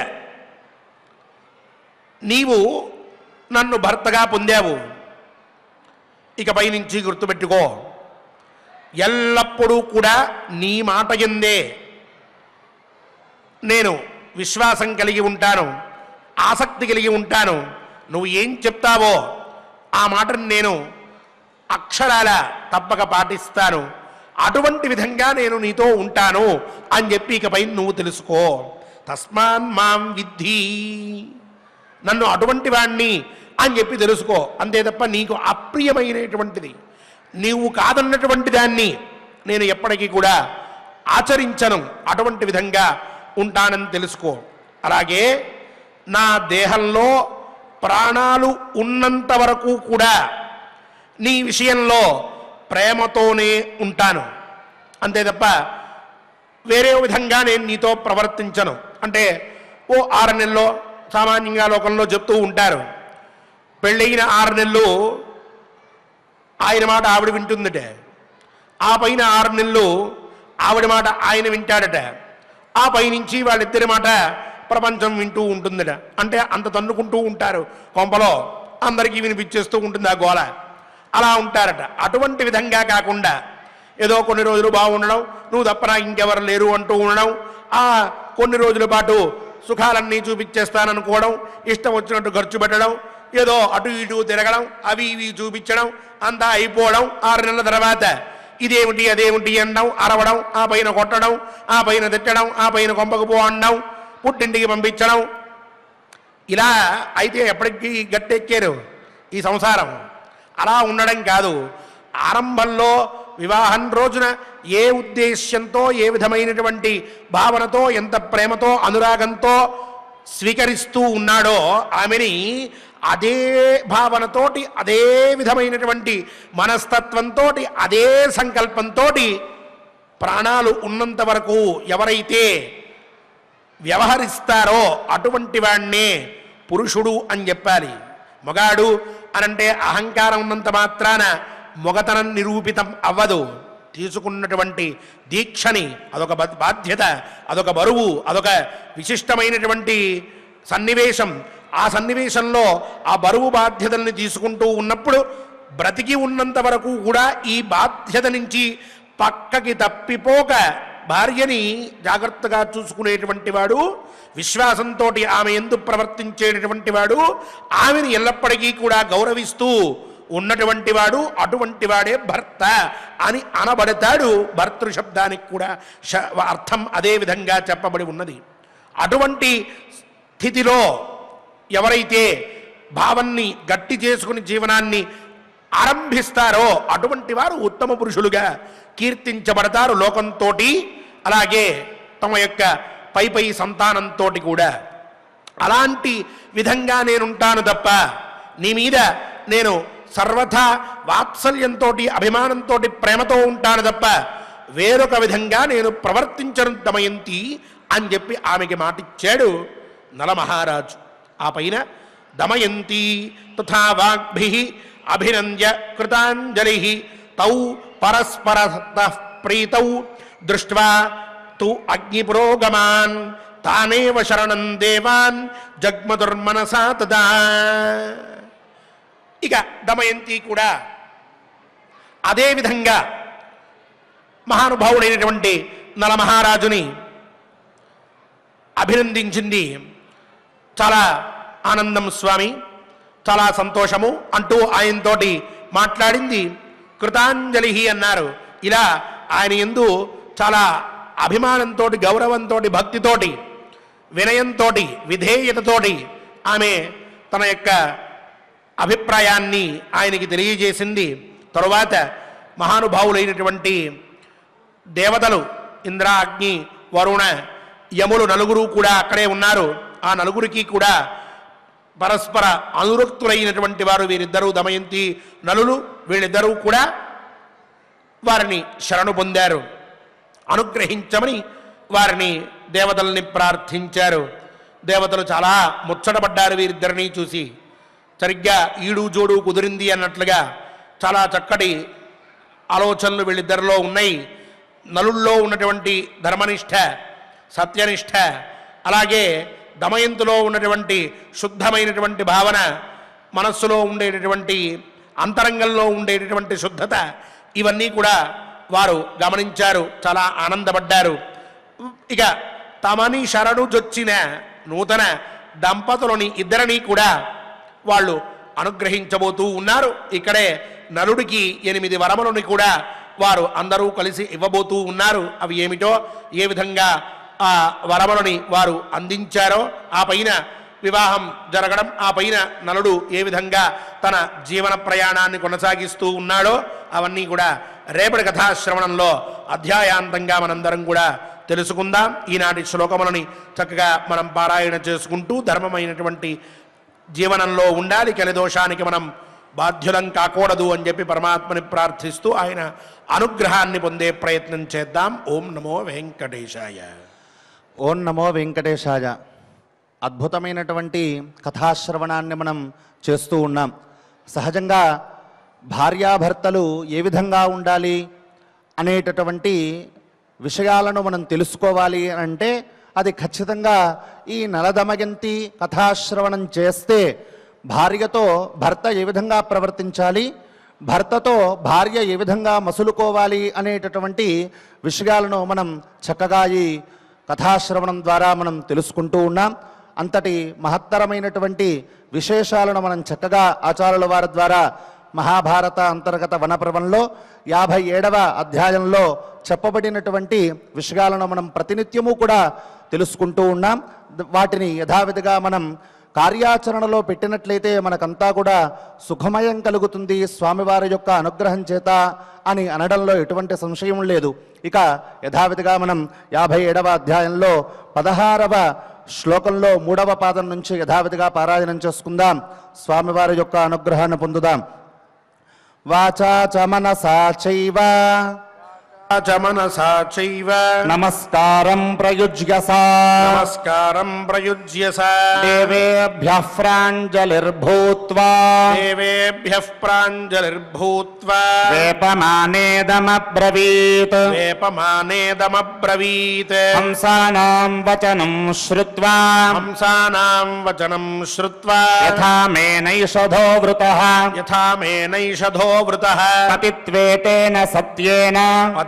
నీవు నన్ను భర్తగా పొందావు, ఇకపై నుంచి గుర్తుపెట్టుకో, ఎల్లప్పుడూ కూడా నీ మాట యందే నేను విశ్వాసం కలిగి ఉంటాను, ఆసక్తి కలిగి ఉంటాను. నువ్వు ఏం చెప్తావో ఆ మాటను నేను అక్షరాల తప్పక పాటిస్తాను. అటువంటి విధంగా నేను నీతో ఉంటాను అని చెప్పి ఇకపై నువ్వు తెలుసుకో. తస్మాన్ మాం విద్ధి, నన్ను అటువంటి వాణ్ణి అని చెప్పి తెలుసుకో. అంతే తప్ప నీకు అప్రియమైనటువంటిది, నీవు కాదన్నటువంటి దాన్ని నేను ఎప్పటికీ కూడా ఆచరించను, అటువంటి విధంగా ఉంటానని తెలుసుకో. అలాగే నా దేహంలో ప్రాణాలు ఉన్నంత వరకు కూడా నీ విషయంలో ప్రేమతోనే ఉంటాను, అంతే తప్ప వేరే విధంగా నేను నీతో ప్రవర్తించను. అంటే ఓ 6 నెలల్లో సామాన్యంగా లోకంలో చెప్తూ ఉంటారు, పెళ్ళయిన 6 నెలలు ఆయన మాట ఆవిడ వింటుందట, ఆ పైన 6 నెలలు ఆవిడ మాట ఆయన వింటాడట, ఆ పైనుంచి వాళ్ళిద్దరి మాట ప్రపంచం వింటూ ఉంటుందట. అంటే అంత తన్నుకుంటూ ఉంటారు కొంపలో, అందరికీ వినిపించేస్తూ ఉంటుంది ఆ గోల. అలా ఉంటారట. అటువంటి విధంగా కాకుండా ఏదో కొన్ని రోజులు బాగుండడం, నువ్వు తప్ప నాకు ఇంకెవరు లేరు అంటూ ఉండడం, ఆ కొన్ని రోజుల పాటు సుఖాలన్నీ చూపించేస్తాననుకోవడం, ఇష్టం వచ్చినట్టు ఖర్చు పెట్టడం, ఏదో అటు ఇటు తిరగడం, అవి ఇవి చూపించడం, అంతా అయిపోవడం. 6 నెలల తర్వాత ఇదేమిటి అదేమిటి అనడం, అరవడం, ఆ పైన కొట్టడం, ఆ పైన తిట్టడం, ఆ పైన కొంపకు పో అనడం, పుట్టింటికి పంపించడం. ఇలా అయితే ఎప్పటికీ గట్టెక్కారు ఈ సంసారం. అలా ఉండడం కాదు. ఆరంభంలో వివాహం రోజున ఏ ఉద్దేశ్యంతో, ఏ విధమైనటువంటి భావనతో, ఎంత ప్రేమతో, అనురాగంతో స్వీకరిస్తూ ఉన్నాడో ఆమెని, అదే భావనతోటి, అదే విధమైనటువంటి మనస్తత్వంతో, అదే సంకల్పంతో ప్రాణాలు ఉన్నంత వరకు ఎవరైతే వ్యవహరిస్తారో అటువంటి వాణ్ణే పురుషుడు అని చెప్పాలి. మగాడు అనంటే అహంకారం ఉన్నంత మాత్రాన మొగతనం నిరూపితం అవ్వదు. తీసుకున్నటువంటి దీక్షని, అదొక బాధ్యత, అదొక బరువు, అదొక విశిష్టమైనటువంటి సన్నివేశం. ఆ సన్నివేశంలో ఆ బరువు బాధ్యతల్ని తీసుకుంటూ ఉన్నప్పుడు బ్రతికి ఉన్నంత వరకు కూడా ఈ బాధ్యత నుంచి పక్కకి తప్పిపోక భార్యని జాగ్రత్తగా చూసుకునేటువంటి వాడు, విశ్వాసంతో ఆమె యందు ప్రవర్తించేటటువంటి వాడు, ఆమెను ఎల్లప్పటికీ కూడా గౌరవిస్తూ ఉన్నటువంటి వాడు అటువంటి వాడే భర్త అని అనబడతాడు. భర్తృ శబ్దానికి కూడా అర్థం అదే విధంగా చెప్పబడి ఉన్నది. అటువంటి స్థితిలో ఎవరైతే భావాన్ని గట్టి చేసుకుని జీవనాన్ని ఆరంభిస్తారో అటువంటి వారు ఉత్తమ పురుషులుగా కీర్తించబడతారు లోకంతో, అలాగే తమ యొక్క పై సంతానంతో కూడా. అలాంటి విధంగా నేనుంటాను తప్ప నీ మీద నేను సర్వథా వాత్సల్యంతో అభిమానంతో ప్రేమతో ఉంటాను తప్ప వేరొక విధంగా నేను ప్రవర్తించను దమయంతి అని చెప్పి ఆమెకి మాటిచ్చాడు నలమహారాజు. ఆ పైన దమయంతి తథా వాగ్భిః అభినంద్య కృతాంజలిః తౌ పరస్పరతః ప్రీతౌ దృష్ట్వా తు అగ్నిపురోగమాన్ తానేవ శరణం దేవాన్ జగ్మదుర్మనసా తదా. ఇక దమయంతి కూడా అదే విధంగా మహానుభావుడైనటువంటి నలమహారాజుని అభినందించింది. చాలా ఆనందం స్వామి, చాలా సంతోషము అంటూ ఆయనతోటి మాట్లాడింది. కృతాంజలి అన్నారు. ఇలా ఆయన యందు చాలా అభిమానంతో, గౌరవంతో, భక్తితోటి, వినయంతో, విధేయతతోటి ఆమె తన యొక్క అభిప్రాయాన్ని ఆయనకి తెలియజేసింది. తరువాత మహానుభావులైనటువంటి దేవతలు ఇంద్ర, అగ్ని, వరుణ, యములు నలుగురు కూడా అక్కడే ఉన్నారు. ఆ నలుగురికి కూడా పరస్పర అనురక్తులైనటువంటి వారు వీరిద్దరూ, దమయంతి నలులు, వీళ్ళిద్దరూ కూడా వారిని శరణు పొందారు. అనుగ్రహించమని వారిని దేవతల్ని ప్రార్థించారు. దేవతలు చాలా ముచ్చటపడ్డారు వీరిద్దరిని చూసి. సరిగ్గా ఈడు జోడు కుదిరింది అన్నట్లుగా చాలా చక్కటి ఆలోచనలు వీళ్ళిద్దరిలో ఉన్నాయి. నలుల్లో ఉన్నటువంటి ధర్మనిష్ట, సత్యనిష్ట, అలాగే దమయంతిలో ఉన్నటువంటి శుద్ధమైనటువంటి భావన, మనస్సులో ఉండేటటువంటి అంతరంగంలో ఉండేటటువంటి శుద్ధత, ఇవన్నీ కూడా వారు గమనించారు, చాలా ఆనందపడ్డారు. ఇక తమని శరణు జొచ్చిన నూతన దంపతులని ఇద్దరిని కూడా వాళ్ళు అనుగ్రహించబోతూ ఉన్నారు. ఇక్కడే నలుడికి 8 వరములని కూడా వారు అందరూ కలిసి ఇవ్వబోతూ ఉన్నారు. అవి ఏమిటో, ఏ విధంగా ఆ వరములని వారు అందించారో, ఆ పైన వివాహం జరగడం, ఆ పైన నలుడు ఏ విధంగా తన జీవన ప్రయాణాన్ని కొనసాగిస్తూ ఉన్నాడో అవన్నీ కూడా రేపటి కథాశ్రవణంలో అధ్యాయాంతంగా మనందరం కూడా తెలుసుకుందాం. ఈనాటి శ్లోకములని చక్కగా మనం పారాయణ చేసుకుంటూ ధర్మమైనటువంటి జీవనంలో ఉండాలి. కలిదోషానికి మనం బాధ్యులం కాకూడదు అని చెప్పి పరమాత్మని ప్రార్థిస్తూ ఆయన అనుగ్రహాన్ని పొందే ప్రయత్నం చేద్దాం. ఓం నమో వెంకటేశాయ. ఓం నమో వెంకటేశాయ. అద్భుతమైనటువంటి కథాశ్రవణాన్ని మనం చేస్తూ ఉన్నాం. సహజంగా భార్యాభర్తలు ఏ విధంగా ఉండాలి అనేటటువంటి విషయాలను మనం తెలుసుకోవాలి అంటే అది ఖచ్చితంగా ఈ నలదమయంతి కథాశ్రవణం చేస్తే భార్యతో భర్త ఏ విధంగా ప్రవర్తించాలి, భర్తతో భార్య ఏ విధంగా మసులుకోవాలి అనేటటువంటి విషయాలను మనం చక్కగా ఈ కథాశ్రవణం ద్వారా మనం తెలుసుకుంటూ ఉన్నాం. అంతటి మహత్తరమైనటువంటి విశేషాలను మనం చక్కగా ఆచార్యుల వారి ద్వారా మహాభారత అంతర్గత వనపర్వంలో 57వ అధ్యాయంలో చెప్పబడినటువంటి విషయాలను మనం ప్రతినిత్యము కూడా తెలుసుకుంటూ ఉన్నాం. వాటిని యథావిధిగా మనం కార్యాచరణలో పెట్టినట్లయితే మనకంతా కూడా సుఖమయం కలుగుతుంది స్వామివారి యొక్క అనుగ్రహం చేత అని అనడంలో ఎటువంటి సంశయం లేదు. ఇక యథావిధిగా మనం 57వ అధ్యాయంలో 16వ శ్లోకంలో 3వ పాదం నుంచి యథావిధిగా పారాయణం చేసుకుందాం. స్వామివారి యొక్క అనుగ్రహాన్ని పొందుదాం. వాచా చ మనసా చైవ మనసా చైవ నమస్కారం ప్రయుజ్యసా నమస్కారం ప్రయుజ్యసా దేవేభ్యః ప్రాంజలిర్భూత్వా దేవేభ్యః ప్రాంజలిర్భూత్వా వేపమానేదమబ్రవీత్ వేపమానేదమబ్రవీత్ హంసానాం వచనం శ్రుత్వా హంసానాం వచనం శ్రుత్వా యథా మే నైషధో వృతః యథా మే నైషధో వృతః పతిత్వేతేన సత్యేన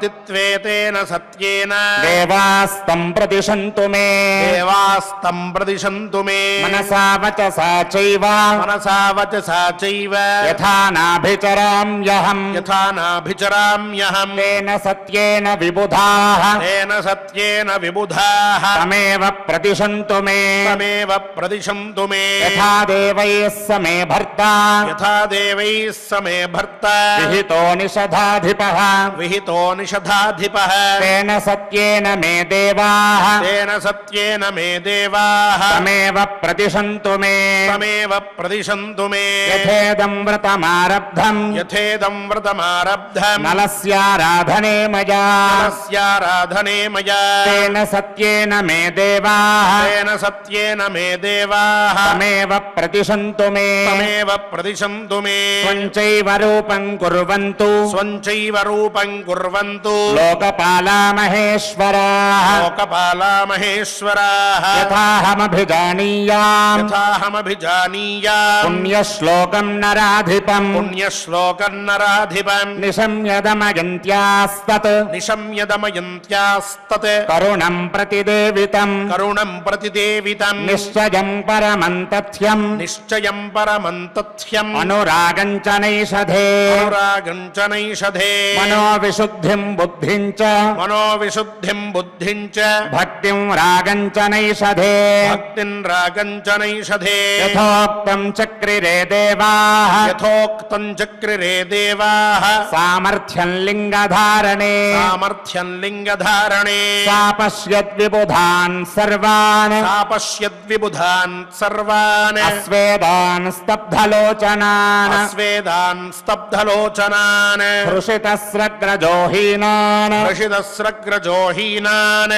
పతిత్వేతేన సత్యేన దేవాస్తం ప్రతిశంతు మే దేవాస్తం ప్రదిశంతు మే మనసా వచసా చైవ మనసా వచసా చైవ యథా నాభిచరామ్యహం యథా నాభిచరామ్యహం తేన సత్యేన విబుధాః తేన సత్యేన విబుధాః తమేవ ప్రతిశంతు మే తమేవ ప్రదిశంతు మే యథా దేవైః సమే భర్తా యథా దేవైః సమే భర్త విహితో నిషధాధిపః విహితో నిషధాధిపః తేన సత్యేన మే దేవాః తేన సత్యేన మే దేవాః తమేవ ప్రతిశంతు మే తమేవ ప్రదిశంతు మే యథేదం వ్రతమారబ్ధం యథేదం వ్రతమారబ్ధం నలస్యారాధనే మయా తస్యారాధనే మయా తేన సత్యేన మే దేవాః తేన సత్యేన మే దేవాః తమేవ ప్రతిశంతు మే తమేవ ప్రదిశంతు మే స్వంచైవ రూపం కుర్వంతు స్వంచైవ రూపం కుర్వంతు లోకపాలా మహేశ్వరాః లోకపాలా మహేశ్వరాః యథాహమభిజానీయాం యథాహమభిజానీయాం పుణ్యశ్లోకం నరాధిపం పుణ్యశ్లోకం నరాధిపం నిశమ్యదమయంత్యాస్తత్ నిశమ్యదమయంత్యాస్తత్ కరుణం ప్రతిదేవితం కరుణం ప్రతిదేవితం నిశ్చయం పరమం తథ్యం నిశ్చయం పరమం తథ్యం అనురాగం చ నైషధే అనురాగం చ నైషధే మనోవిశుద్ధిం బుద్ధిం చ మనోవిశుద్ధిం బుద్ధిం చ భక్తిం రాగం చ నైషధే భక్తిం రాగం చ నైషధే యథోక్తం చక్రిరే దేవాః యథోక్తం చక్రిరే దేవాః సామర్థ్యం లింగధారణే సామర్థ్యం లింగధారణే సా పశ్యద్విబుధాన్ సర్వాన్ సా పశ్యద్విబుధాన్ సర్వాన్ అస్వేదాన్ స్తబ్ధలోచనాన్ అస్వేదాన్ స్తబ్ధలోచనాన్ హృషితస్రగ్రజోహీనాన్ హృషితస్రగ్రజోహీనాన్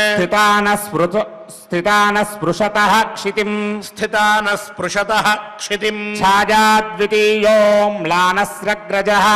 స్థితాన స్పృశతః క్షితిం స్థితాన స్పృశతః క్షితిం ఛాయాద్వితీయో మ్లానస్రగ్రజః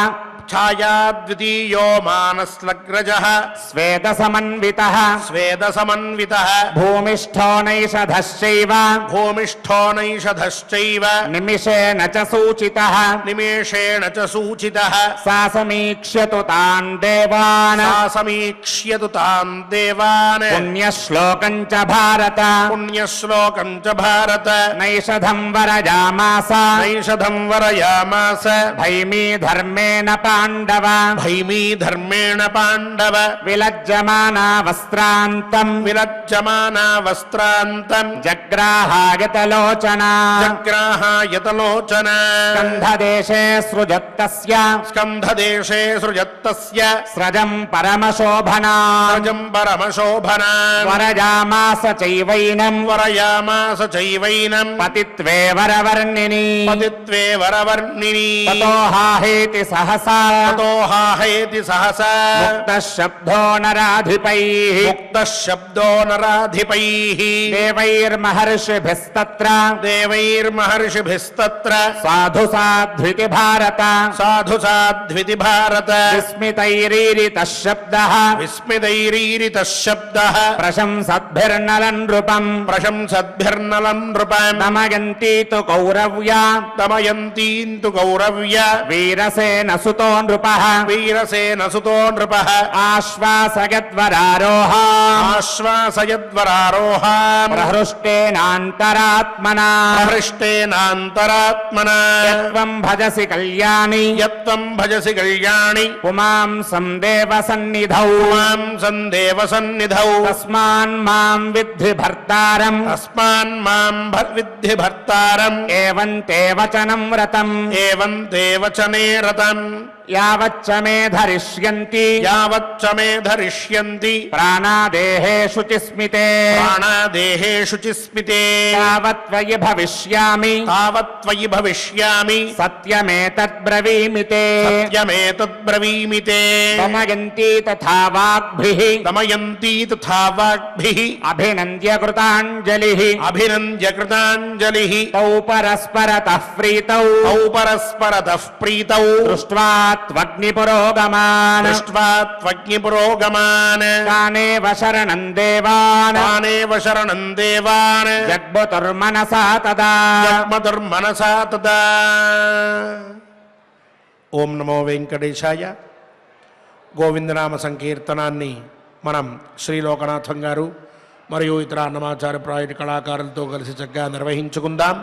ఛాయాద్వితీయో మానస్లగ్రజః శ్వేతసమన్వితః స్వేదసమన్వితః భూమిష్ఠో నైషధశ్చైవ భూమిష్ఠో నైషధశ్చైవ నిమిషేణ చ సూచితః నిమేషేణ చ సూచితః సా సమీక్ష్యతు తాన్ దేవాన్ సా సమీక్ష్యతు తాన్ దేవాన్ పుణ్యశ్లోకం చ భారత పుణ్యశ్లోకం చ భారత నైషధం వరజామాస నైషధం వరయామాస భైమీ ధర్మేణ పాండవ భైమీ ధర్మేణ పాండవ విలజ్జమానా వస్త్రాంతం విలజ్జమానా వస్త్రాంతం జగ్రాహాయతలోచనా జగ్రాహాయతలోచన స్కంధదేశే సృజత్తస్య స్కంధదేశే సృజత్తస్య స్రజం పరమశోభనా సజం పరమశోభనా వరజామాస చైవైనం వరయామాస చైవైనం పతిత్వే వరవర్ణిని పతిత్వే వరవర్ణిని తతోహాహేతి సహసా తతోహాహేతి సహసా ముక్తశబ్దో నరాధిపైః ముక్తశబ్దో నరాధిపైః దేవైర్మహర్షిభిస్తత్ర దేవైర్మహర్షిభిస్తత్ర సాధు సాధ్వితి భారత సాధు సాధ్వితి భారత విస్మితైరీరితః శబ్దః విస్మితైరీరితః శబ్దః ప్రశంసద్భిర్నలం నృపం ప్రశంసద్భిర్నలం నృపం దమయంతి తు కౌరవ్యా దమయంతీంతు కౌరవ్య వీరసేన సుతో నృపః వీరసేన సుతో నృపః ఆశ్వాసయద్వరారోహా ఆశ్వాసయద్వరారోహాం ప్రహృష్టేనాంతరాత్మనా ప్రహృష్టేనాంతరాత్మనా యత్వం భజసి కళ్యాణి యత్వం భజసి కళ్యాణి పుమాంసం దేవ సన్నిధౌ మాం సందేవ సన్నిధౌ తస్మాన్ మాం విద్ధి భర్తారం తస్మాన్ మాం విద్ధి భర్తారం ఏవం తే వచనం వ్రతం ఏవం తే వచనే రతం యావచ్చ మే ధరిష్యంతి యావచ్చ మే ధరిష్యంతి ప్రాణాదేహే శుచిస్మితే ప్రాణాదేహేషు చిస్మితే తావత్వయి భవిష్యామి తావత్వయి భవిష్యామి సత్యమేతద్బ్రవీమి తే సత్యమేతద్బ్రవీమి తే దమయంతి తథా వాగ్భిః దమయంతి తథా వాగ్భిః అభినంద్య కృతాంజలిః అభినంద్య కృతాంజలిః తౌ పరస్పరతః ప్రీతౌ తౌ పరస్పరతః ప్రీతౌ దృష్ట్వా త్వగ్నిపురోగమాన్ దృష్ట్వా త్వగ్నిపురోగమాన్ తానేవ శరణం దేవాన్ తానేవ శరణం దేవాన్ జగ్ముతుర్మనసా తదా జగ్మతుర్మనసా తదా. ఓం నమో వెంకటేశాయ. గోవిందనామ సంకీర్తనాన్ని మనం శ్రీలోకనాథం గారు మరియు ఇతర అన్నమాచార్య ప్రాయుడి కళాకారులతో కలిసి చక్కగా నిర్వహించుకుందాం.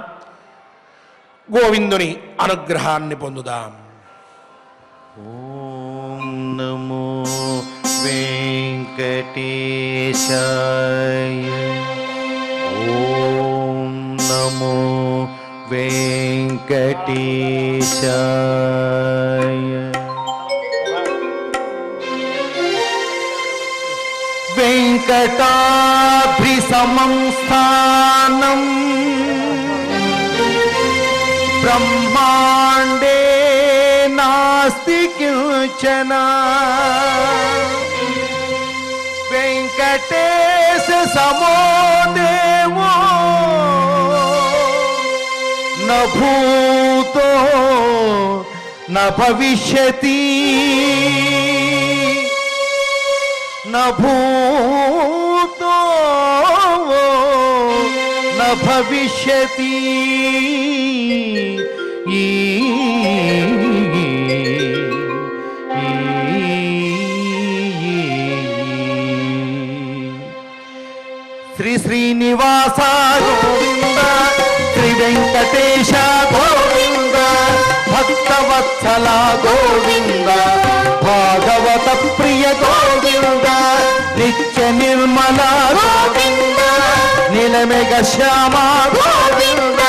గోవిందుని అనుగ్రహాన్ని పొందుదాం. ఓం నమో వెంకటేశాయ. ఓం నమో వెంకటేశాయ. వెంకటాద్రి సమం స్థానం బ్రహ్మాండే నాస్తి కించన. వెంకటేశ సమో దేవో న భూతో న భవిష్యతి. న భూతో న భవిష్యతి. శ్రీ శ్రీనివాస గోవింద, శ్రీ వెంకటేశ గోవింద, భక్తవత్సల గోవింద, భాగవత ప్రియ గోవింద, నిత్య నిర్మల గోవింద, నీలమేఘ శ్యామ గోవింద,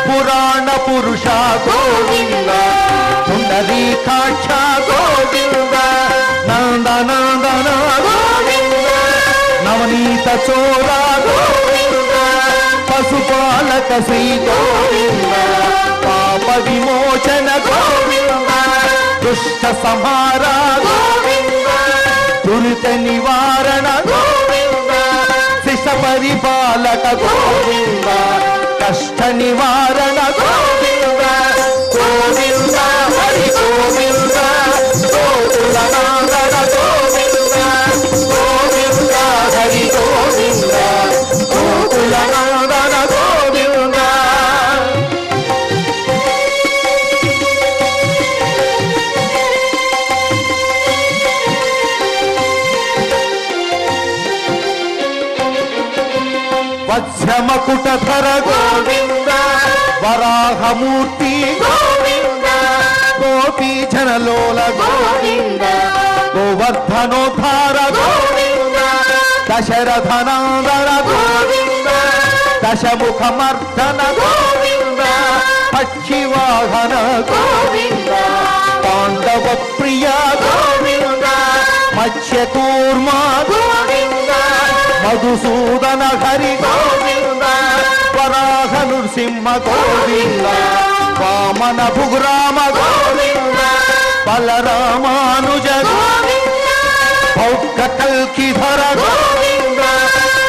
పురాణ పురుష గోవింద, పుండరీకాక్ష గోవింద, నందనందన గోవింద, నవనీత చోర గోవింద, పశుపాలక శ్రీ గోవింద, పాప విమోచన గోవింద, దుష్ట సంహార గోవింద, దురిత నివారణ గోవింద, శిష్ట పరిపాలక గోవింద, కష్ట నివారణ గోవింద. గోవింద హరి గోవింద, గోకుల నాగర గోవింద, గోవింద హరి గోవింద, గోకుల నాగర గోవింద. వజ్రమకుటధర గోవింద, వరాహమూర్తి గోవింద, గోపీ జనలోల గోవింద, గోవర్ధనోద్ధార గోవింద, దశరథనందన గోవింద, దశముఖమర్దన గోవింద, పక్షివాహన గోవింద, పాండవ ప్రియ గోవింద, మత్స్యకూర్మ గోవింద, మధుసూదన హరి గోవింద, వరాహ నృసింహ గోవింద, వామన భుగురామ గోవింద, బలరామానుజ గోవింద, భౌక కల్కిధర గోవింద,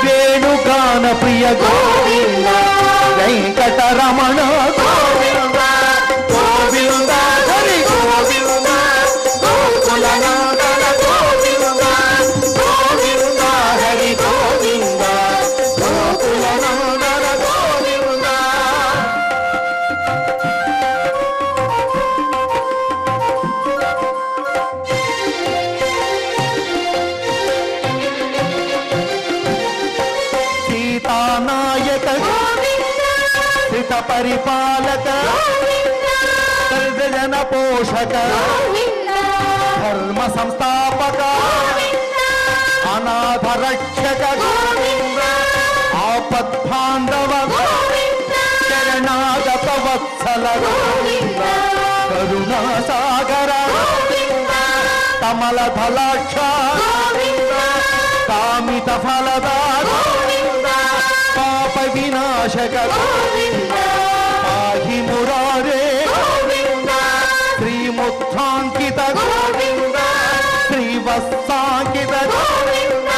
వేణుగాన ప్రియ గోవింద, వెంకటరమణ గోవింద, గోవింద హరి గోవింద, గోకులనందన గోవింద, గోవింద హరి గోవింద, గోకులనందన గోవింద. సీతానాయక శ్రిత పరిపాలక, సర్వజన పోషక, ధర్మ సంస్థాపక, అనాథ రక్షక గోవింద, ఆపద్బాంధవ గోవింద, శరణాగత వత్సల గోవింద, కరుణా సాగర గోవింద, కమల ఫలాక్ష గోవింద, కామిత ఫలద గోవింద, పాప వినాశక గోవింద, పాహి మురారే గోవింద, శ్రీముఖాంకిత గోవింద, శ్రీవత్సాంకిత గోవింద,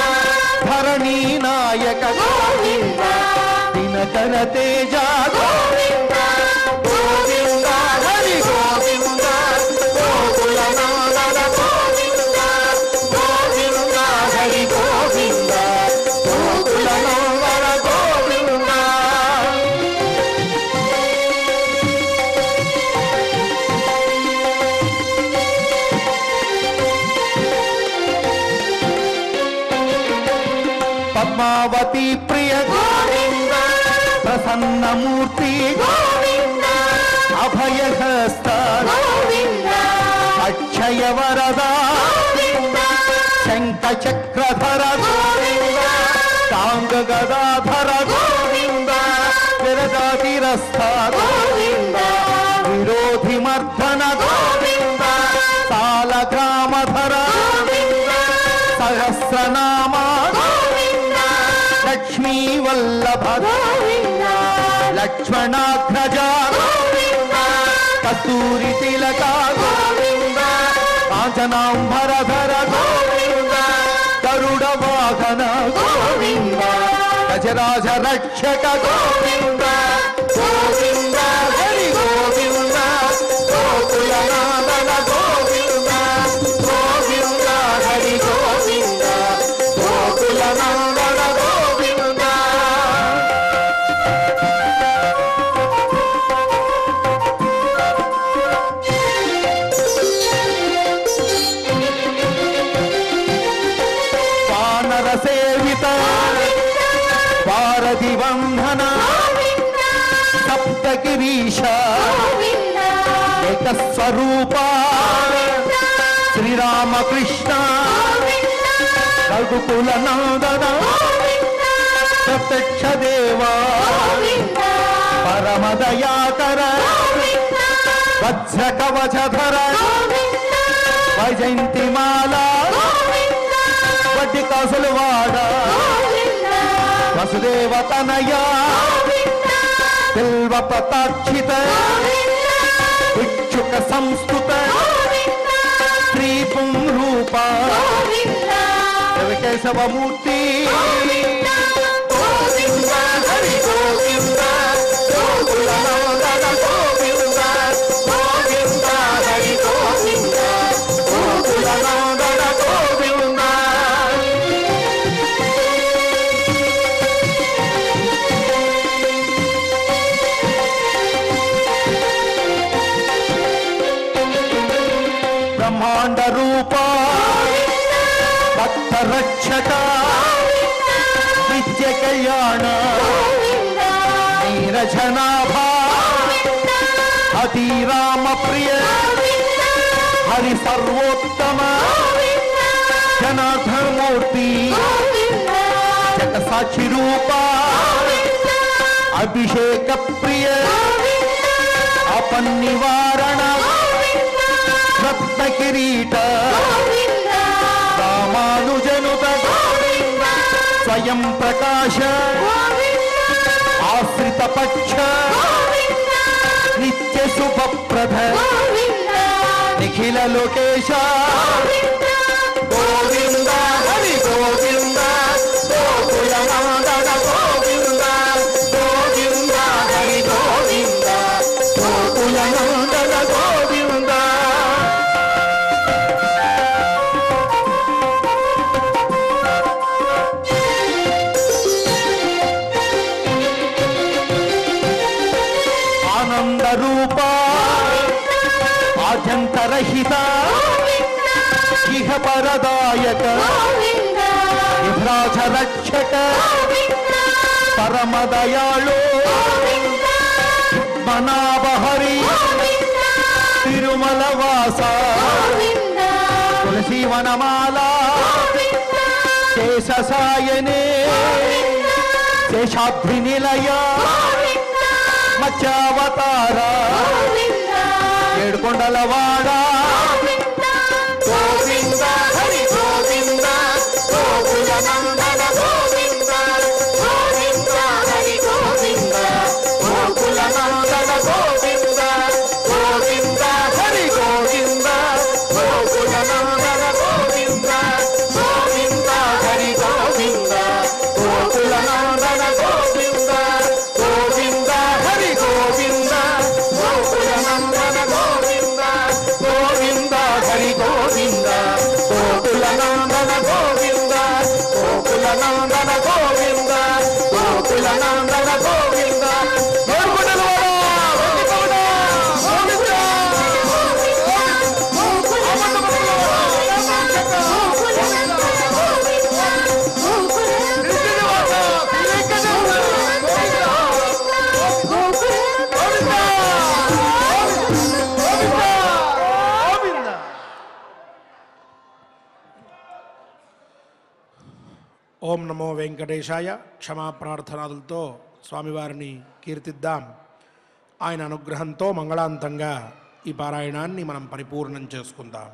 ధరణీ నాయక గోవింద, దినకర తేజ గోవింద, గోవింద హరి గోవింద, గోకుల నాగర గోవింద, గోవింద హరి గోవింద, గోకుల నాగర గోవింద. పద్మావతి ప్రియ గోవింద ప్రసన్నమూర్తి గోవింద అభయహస్త గోవింద అక్షయ వరద గోవింద శంఖ చక్రధర గోవింద తాంగ గదాధర గోవింద విరజాతిరస్థ గోవింద విరోధి మర్దన గోవింద సాలగ్రామధర గోవింద సహస్రనామ గోవింద లక్ష్మీ వల్లభ గోవింద లక్ష్మణాగ్రజ గోవింద కస్తూరి తిలక గోవింద కాంచనాంబరధర గోవింద గరుడ వాహన గోవింద గజరాజ రక్షక గోవింద గోవింద హరి గోవింద గోకులనాథన గోవింద గోవింద హరి గోవింద గోకులనాథన గోవింద వానర సేవిత భారతి వందన గోవింద సప్తగిరీశ గోవింద ఏకస్వరూప శ్రీరామకృష్ణ రఘుకుల నందన ప్రత్యక్ష దేవా పరమదయాకర వజ్ర కవచధర వైజయంతిమాల వడ్డి కాసులు వాడ వసుదేవ తనయ బిల్వ పతాక్షిత ఇక్షుక సంస్కృత శ్రీ పుంరూప కేశవమూర్తి గోవింద హరి గోవింద గోకులనందన గోవింద గోవింద హరి గోవింద గోకులనందన గోవింద బ్రహ్మాండ రూప భక్త రక్షక నిత్య కళ్యాణ నీరజనాభ అతి రామ ప్రియ హరి సర్వోత్తమ జనార్దనమూర్తి జగ సాక్షి రూప అభిషేక ప్రియ అపన్నివారణ రత్న కిరీట రామానుజనుత స్వయం ప్రకాశ ఆశ్రిత పక్ష నిత్య శుభప్రద నిఖిల లోకేశ గోవింద హరి గోవింద గోకులనందన గోవింద గోవింద హరి గోవింద గోకులనందన గోవింద ఆనంద రూప ఆద్యంతరహిత ఇహ పరదాయక విభ్రాజ రక్షక పరమదయాళు మనాభహరి తిరుమల వాస తులసి వనమాల శేషసాయనే శేషాద్రి నిలయ మత్స్యావతార ఏడుకొండలవాడ గోవింద హరి గోవింద గోకులనందన గోవింద గోవింద హరి గోవింద గోకులనందన గోవింద గోవింద హరి గోవింద గోకులనందన గోవింద గోవింద హరి గోవింద గోకులనందన గోవింద గోవింద హరి గోవింద గోకులనందన గోవింద గోవింద హరి గోవింద గోకులనందన గోవింద గోకులనందన గోవింద గోకులనందన గోవింద గోవింద ఓం నమో వెంకటేశాయ. క్షమా ప్రార్థనాదులతో స్వామివారిని కీర్తిద్దాం. ఆయన అనుగ్రహంతో మంగళాంతంగా ఈ పారాయణాన్ని మనం పరిపూర్ణం చేసుకుందాం.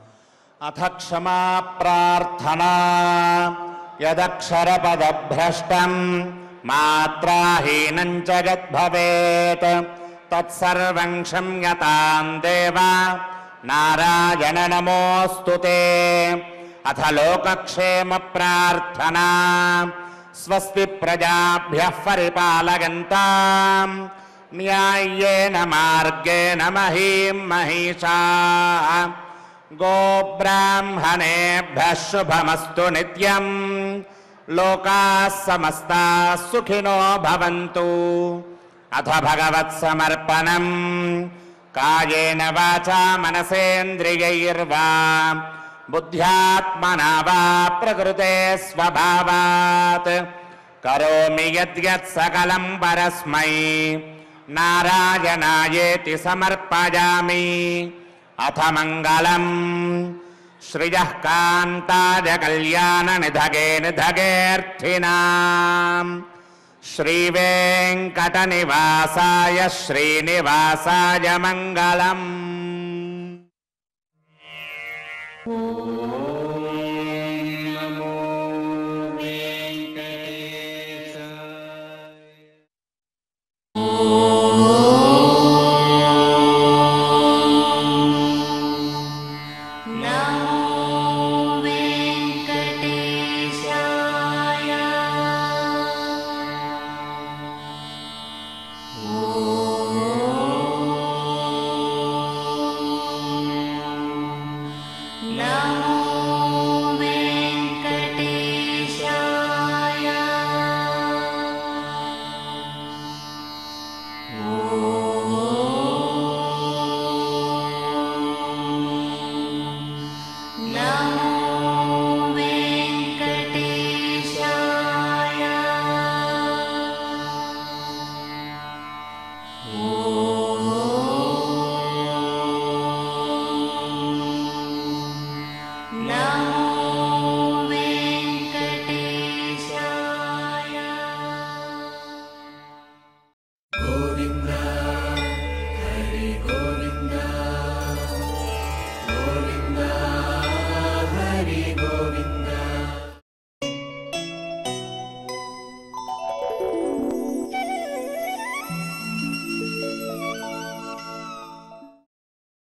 అథ క్షమా ప్రార్థనా యదక్షరపదభ్రష్టం మాత్రాహీనం చ యద్భవేత్ తత్సర్వం క్షమ్యతాం దేవ నారాయణ నమోऽस्तु. అథ లోకక్షేమ ప్రార్థనా స్వస్తి ప్రజాభ్యః పరిపాలయంతాం న్యాయ్యేన మార్గేణ మహీం మహిషాః. గోబ్రాహ్మణేభ్యः శుభమస్తు నిత్యం. లోకాः సమస్తాः సుఖినో భవంతు. అథ భగవత్సమర్పణం కాయేన వాచా మనసేంద్రియైర్వా బుద్ధ్యాత్మనా వా ప్రకృతే స్వభావాత్ కరోమి యద్యత్ సకలం పరస్మై నారాయణాయేతి సమర్పయామి. అథ మంగళం శ్రియః కాంతాయ కళ్యాణ నిధగే నిధగేర్థినాం శ్రీవేంకట నివాసాయ శ్రీనివాసాయ మంగళం.